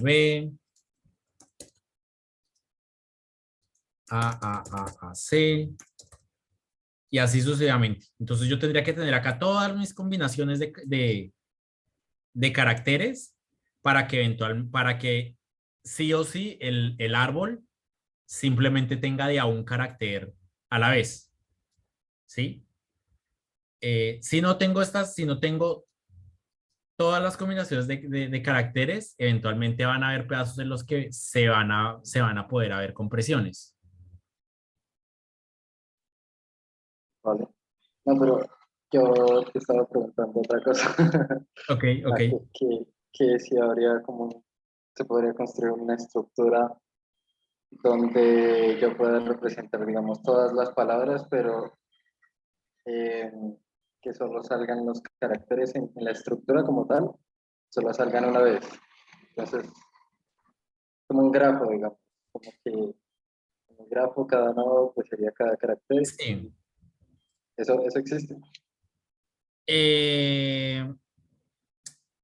B, C, y así sucesivamente. Entonces yo tendría que tener acá todas mis combinaciones de caracteres para que sí o sí el árbol simplemente tenga de a un carácter a la vez, ¿sí? Si no tengo todas las combinaciones de caracteres, eventualmente van a haber pedazos en los que se van a poder haber compresiones. ¿Vale? No, pero yo te estaba preguntando otra cosa. Ok, ok. Ah, que si habría se podría construir una estructura donde yo pueda representar, digamos, todas las palabras, pero eh, que solo salgan los caracteres en la estructura como tal, solo salgan una vez. Entonces, como un grafo, digamos, como que en un grafo cada nodo pues sería cada carácter. Sí. Eso existe. Eh,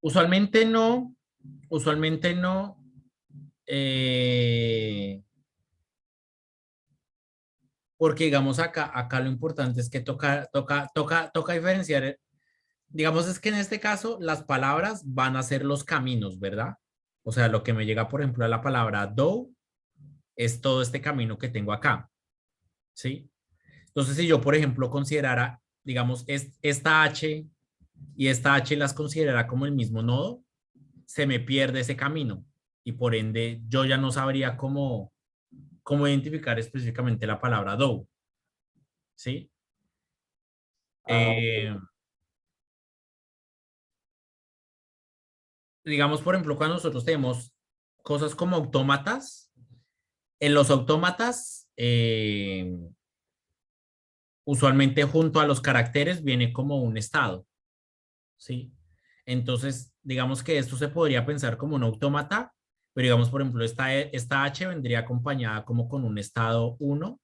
usualmente no, usualmente no, eh, porque digamos acá lo importante es que toca diferenciar. digamos es que en este caso las palabras van a ser los caminos, ¿verdad? O sea, lo que me llega, por ejemplo, a la palabra do es todo este camino que tengo acá, ¿sí? Entonces, si yo, por ejemplo, considerara, digamos, esta H y esta H las considerara como el mismo nodo, se me pierde ese camino y por ende yo ya no sabría cómo identificar específicamente la palabra do, ¿sí? Ah, Eh, ok. digamos, por ejemplo, cuando nosotros tenemos cosas como autómatas, en los autómatas, usualmente junto a los caracteres viene como un estado, ¿sí? Entonces, digamos que esto se podría pensar como un autómata, pero digamos, por ejemplo, esta H vendría acompañada como con un estado uno,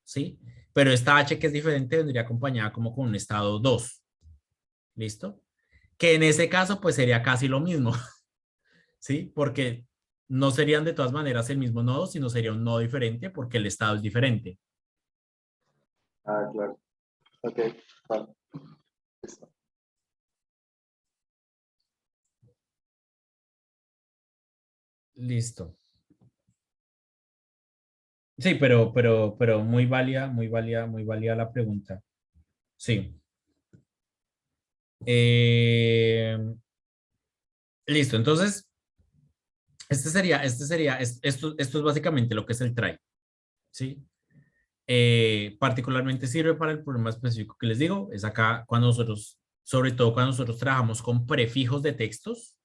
¿sí? Pero esta H que es diferente vendría acompañada como con un estado 2, ¿listo? Que en ese caso pues sería casi lo mismo, ¿sí? Porque no serían de todas maneras el mismo nodo, sino sería un nodo diferente porque el estado es diferente. Ah, claro. Ok, vale, listo. Listo. Sí, pero muy válida, muy válida, muy válida la pregunta. Sí. Eh, listo. Entonces, esto es básicamente lo que es el try, ¿sí? Particularmente sirve para el problema específico que les digo, es acá cuando nosotros, sobre todo cuando nosotros trabajamos con prefijos de textos,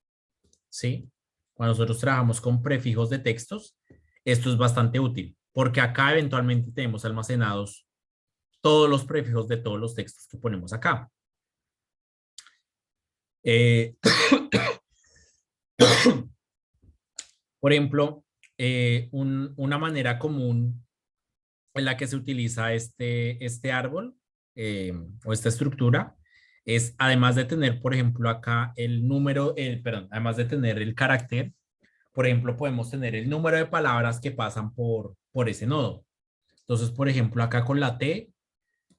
¿sí? Cuando nosotros trabajamos con prefijos de textos, esto es bastante útil, porque acá eventualmente tenemos almacenados todos los prefijos de todos los textos que ponemos acá. Eh, por ejemplo, una manera común en la que se utiliza este árbol o esta estructura es, además de tener, por ejemplo, acá el número, perdón, además de tener el carácter, por ejemplo, podemos tener el número de palabras que pasan por ese nodo. Entonces, por ejemplo, acá con la T,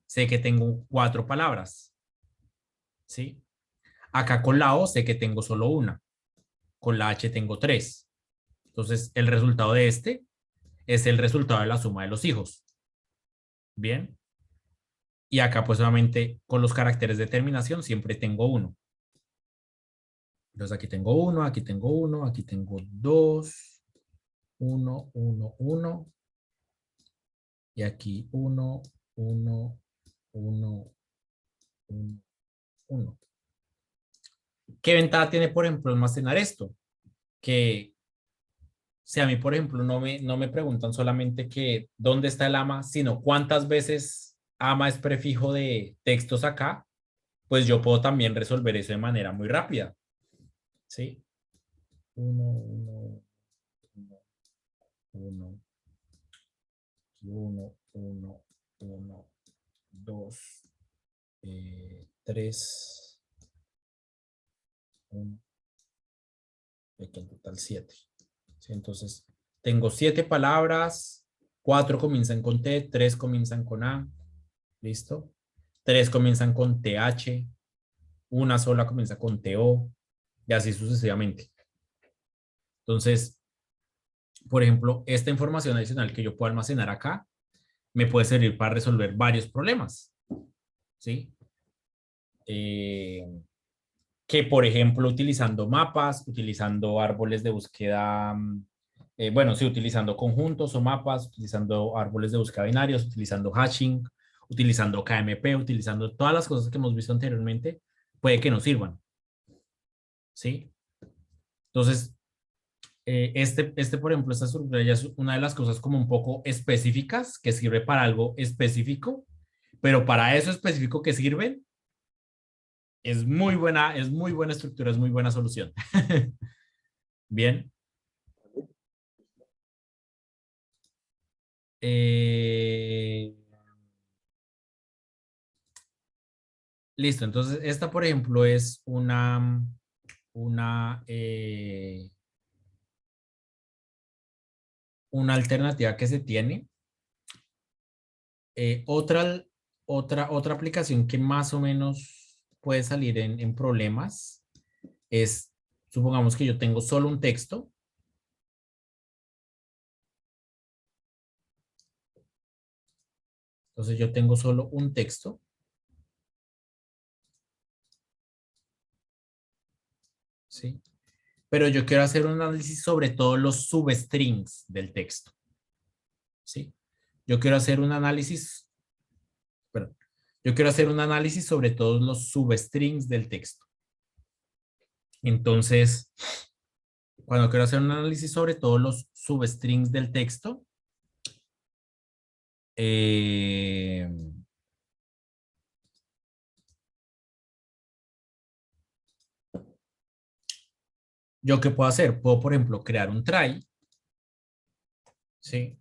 sé que tengo 4 palabras, ¿sí? Acá con la O sé que tengo solo una, con la H tengo 3. Entonces, el resultado de este es el resultado de la suma de los hijos. Bien. Y acá pues solamente con los caracteres de terminación siempre tengo uno. Entonces aquí tengo uno, aquí tengo uno, aquí tengo dos, uno, uno, uno. Y aquí uno, uno, uno, uno, uno. ¿Qué ventaja tiene, por ejemplo, almacenar esto? Que si a mí, por ejemplo, no me preguntan solamente que dónde está el ama, sino cuántas veces ama es prefijo de textos acá, pues yo puedo también resolver eso de manera muy rápida, ¿sí? Uno, uno, uno, uno, uno, uno, uno, dos, tres, uno, y aquí en total 7. ¿Sí? Entonces, tengo 7 palabras, 4 comienzan con T, 3 comienzan con A, ¿listo? 3 comienzan con TH, una sola comienza con TO, y así sucesivamente. Entonces, por ejemplo, esta información adicional que yo puedo almacenar acá me puede servir para resolver varios problemas, ¿sí? Eh, que, por ejemplo, utilizando mapas, utilizando árboles de búsqueda, bueno, sí, utilizando conjuntos o mapas, utilizando árboles de búsqueda binarios, utilizando hashing, utilizando KMP, utilizando todas las cosas que hemos visto anteriormente, puede que nos sirvan, ¿sí? Entonces, por ejemplo, esta estructura ya es una de las cosas como un poco específicas que sirve para algo específico, pero para eso específico que sirven, es muy buena estructura, es muy buena solución. Bien. Eh, listo, entonces esta, por ejemplo, es una, eh, una alternativa que se tiene. Eh, otra, otra aplicación que más o menos puede salir en problemas es, supongamos que yo tengo solo un texto. Entonces yo tengo solo un texto. ¿Sí? Pero yo quiero hacer un análisis sobre todos los substrings del texto. ¿Sí? Yo quiero hacer un análisis, perdón, yo quiero hacer un análisis sobre todos los substrings del texto. Entonces, cuando quiero hacer un análisis sobre todos los substrings del texto, eh, ¿yo qué puedo hacer? Puedo, por ejemplo, crear un try, ¿sí?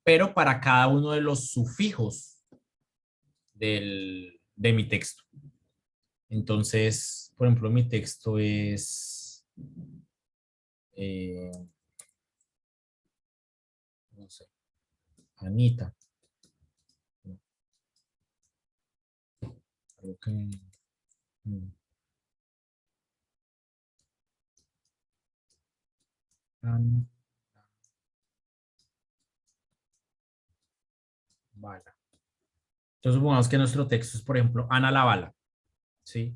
Pero para cada uno de los sufijos de mi texto. Entonces, por ejemplo, mi texto es, eh, no sé, Anita. Algo que, mm, Ana Bala. Entonces, supongamos que nuestro texto es, por ejemplo, Ana la Bala, ¿sí?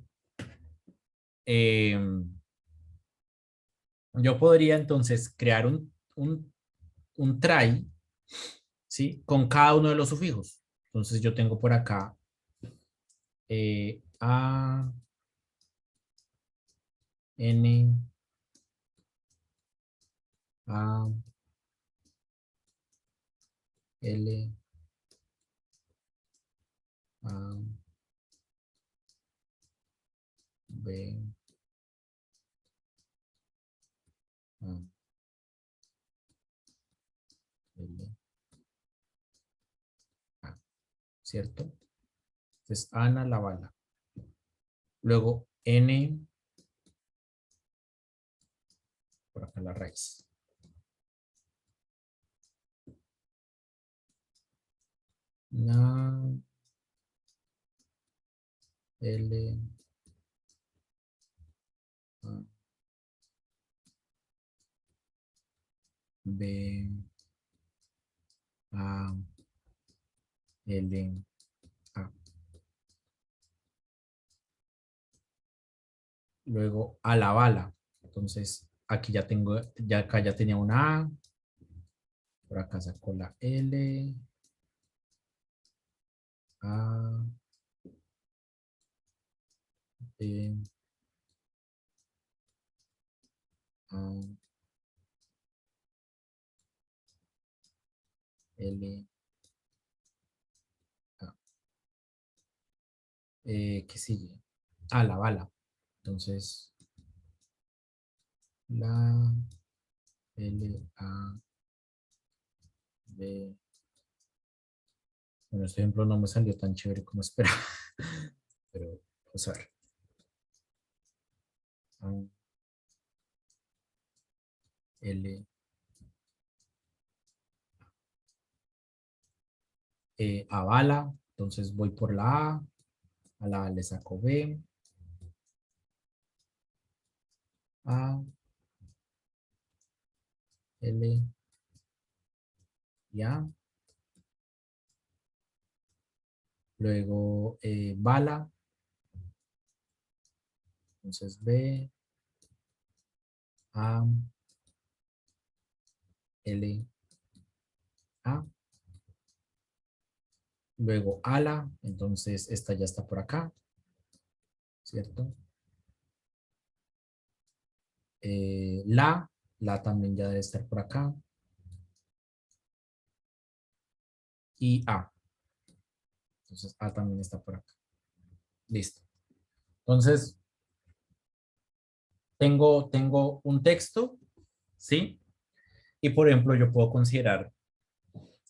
Yo podría entonces crear un try, ¿sí? Con cada uno de los sufijos. Entonces, yo tengo por acá A, N, A, L, A, B, A, L, A, ¿cierto? Entonces, Ana la Bala. Luego, N, por acá la raíz. Na, L, A, B, A, L, A. Luego a la bala. Entonces aquí ya tengo, ya acá ya tenía una A. Por acá saco la L, A, B, A, L, A. ¿Qué sigue? A la bala. Entonces la L, A, B. Bueno, este ejemplo no me salió tan chévere como esperaba. Pero vamos a ver. A, L, a bala. Entonces voy por a la A le saco B, A, L y A. Luego bala. Entonces B, A, L, A. Luego ala. Entonces esta ya está por acá. ¿Cierto? La también ya debe estar por acá. Y A. Entonces A también está por acá. Listo. Entonces, tengo un texto, ¿sí? Y por ejemplo, yo puedo considerar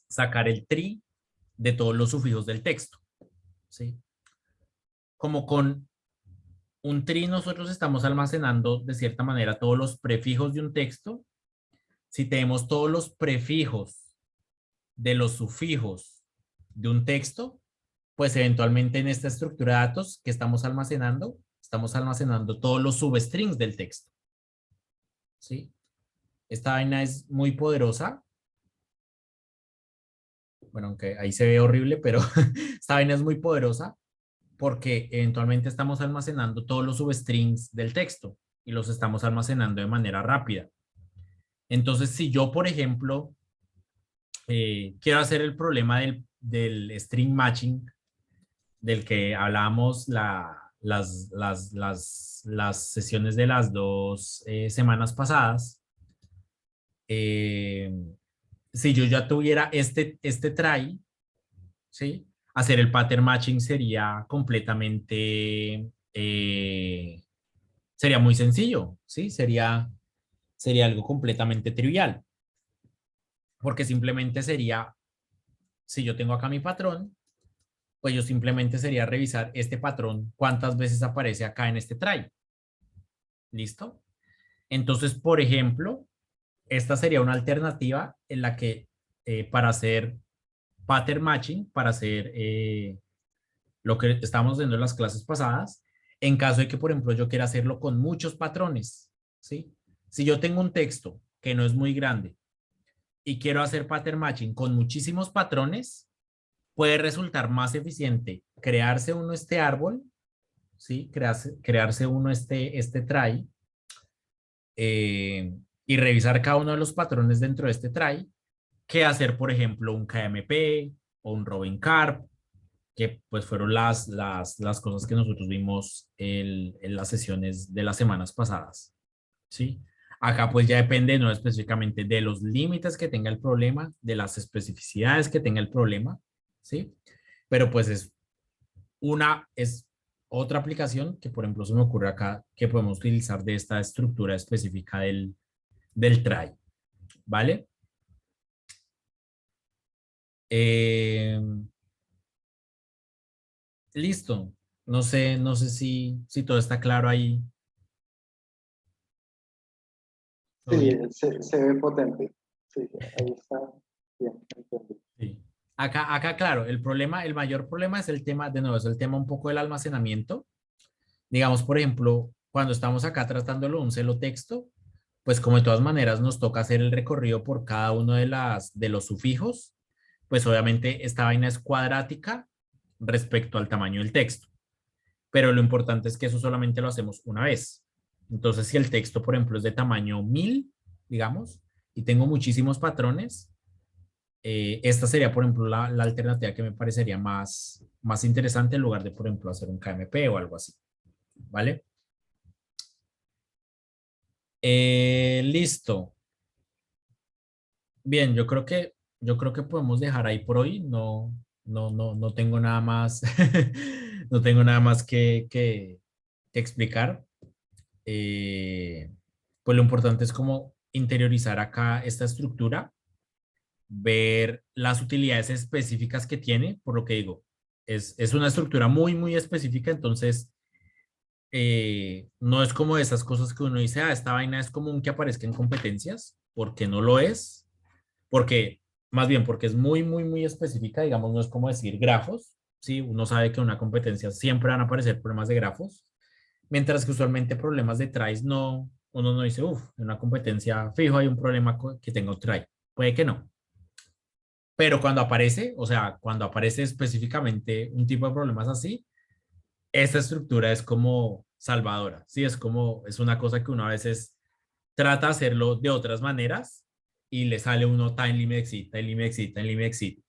sacar el tri de todos los sufijos del texto, ¿sí? Como con un tri nosotros estamos almacenando de cierta manera todos los prefijos de un texto. Si tenemos todos los prefijos de los sufijos de un texto, pues eventualmente en esta estructura de datos que estamos almacenando todos los substrings del texto, ¿sí? Esta vaina es muy poderosa. Bueno, aunque ahí se ve horrible, pero esta vaina es muy poderosa porque eventualmente estamos almacenando todos los substrings del texto y los estamos almacenando de manera rápida. Entonces, si yo, por ejemplo, quiero hacer el problema del string matching del que hablábamos las sesiones de las dos semanas pasadas, eh, si yo ya tuviera este try, ¿sí? Hacer el pattern matching sería completamente, sería muy sencillo, ¿sí? Sería algo completamente trivial, porque simplemente sería, si yo tengo acá mi patrón, pues yo simplemente sería revisar este patrón, cuántas veces aparece acá en este try. ¿Listo? Entonces, por ejemplo, esta sería una alternativa en la que para hacer pattern matching, para hacer lo que estábamos haciendo en las clases pasadas, en caso de que, por ejemplo, yo quiera hacerlo con muchos patrones, ¿sí? Si yo tengo un texto que no es muy grande y quiero hacer pattern matching con muchísimos patrones, puede resultar más eficiente crearse uno este árbol, ¿sí? Crearse uno este try y revisar cada uno de los patrones dentro de este try que hacer, por ejemplo, un KMP o un Robin Carp, que pues fueron las cosas que nosotros vimos en las sesiones de las semanas pasadas, ¿sí? Acá pues ya depende no específicamente de los límites que tenga el problema, de las especificidades que tenga el problema, ¿sí? Pero pues es otra aplicación que, por ejemplo, se me ocurre acá que podemos utilizar de esta estructura específica del try, ¿vale? Eh, listo. No sé si todo está claro ahí. ¿Todo Sí, bien? se ve potente. Sí, ahí está bien, entendido. Sí. Acá, claro, el mayor problema es el tema, de nuevo, es el tema un poco del almacenamiento. Digamos, por ejemplo, cuando estamos acá tratándolo un celo texto, pues como de todas maneras nos toca hacer el recorrido por cada uno de los sufijos, pues obviamente esta vaina es cuadrática respecto al tamaño del texto, pero lo importante es que eso solamente lo hacemos una vez. Entonces, si el texto, por ejemplo, es de tamaño 1000, digamos, y tengo muchísimos patrones, esta sería, por ejemplo, la alternativa que me parecería más interesante en lugar de, por ejemplo, hacer un KMP o algo así, ¿vale? Listo. Bien, yo creo que podemos dejar ahí por hoy. No tengo nada más, no tengo nada más que explicar. Eh, pues lo importante es como interiorizar acá esta estructura, ver las utilidades específicas que tiene, por lo que digo, es una estructura muy, muy específica, entonces no es como de esas cosas que uno dice, esta vaina es común que aparezca en competencias, porque no lo es, porque más bien porque es muy, muy, muy específica, digamos, no es como decir grafos, ¿sí? Uno sabe que en una competencia siempre van a aparecer problemas de grafos, mientras que usualmente problemas de tries no, uno no dice, uff, en una competencia fijo hay un problema que tenga un try, puede que no. Pero cuando aparece, o sea, cuando aparece específicamente un tipo de problemas así, esta estructura es como salvadora, ¿sí? Es una cosa que uno a veces trata de hacerlo de otras maneras y le sale uno time limit exit, time limit exit, time limit exit.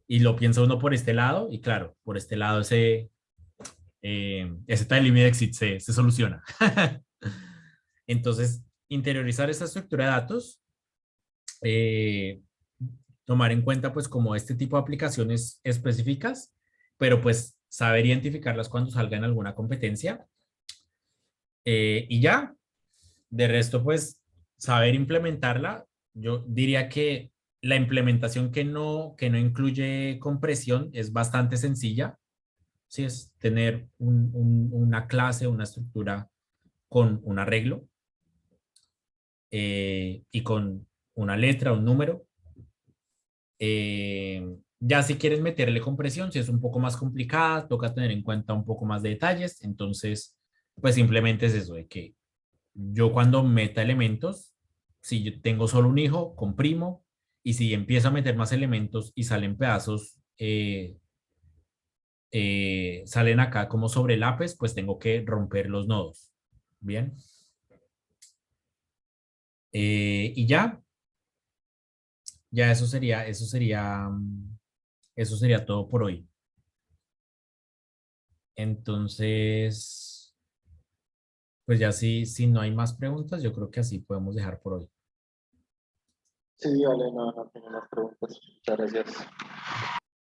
Y lo piensa uno por este lado y claro, por este lado ese time limit exit se soluciona. Entonces, interiorizar esta estructura de datos, eh, tomar en cuenta pues como este tipo de aplicaciones específicas, pero pues saber identificarlas cuando salga en alguna competencia y ya, de resto pues saber implementarla. Yo diría que la implementación que no incluye compresión es bastante sencilla, sí es tener una clase, una estructura con un arreglo y con una letra, un número. Ya si quieres meterle compresión, si es un poco más complicada, toca tener en cuenta un poco más de detalles. Entonces, pues simplemente es eso, de que yo cuando meta elementos, si yo tengo solo un hijo, comprimo, y si empiezo a meter más elementos y salen pedazos, salen acá como sobrelápes, pues tengo que romper los nodos. Bien. Y ya eso sería todo por hoy. Entonces, pues ya si no hay más preguntas, yo creo que así podemos dejar por hoy. Sí, vale, no, no tengo más preguntas. Muchas gracias.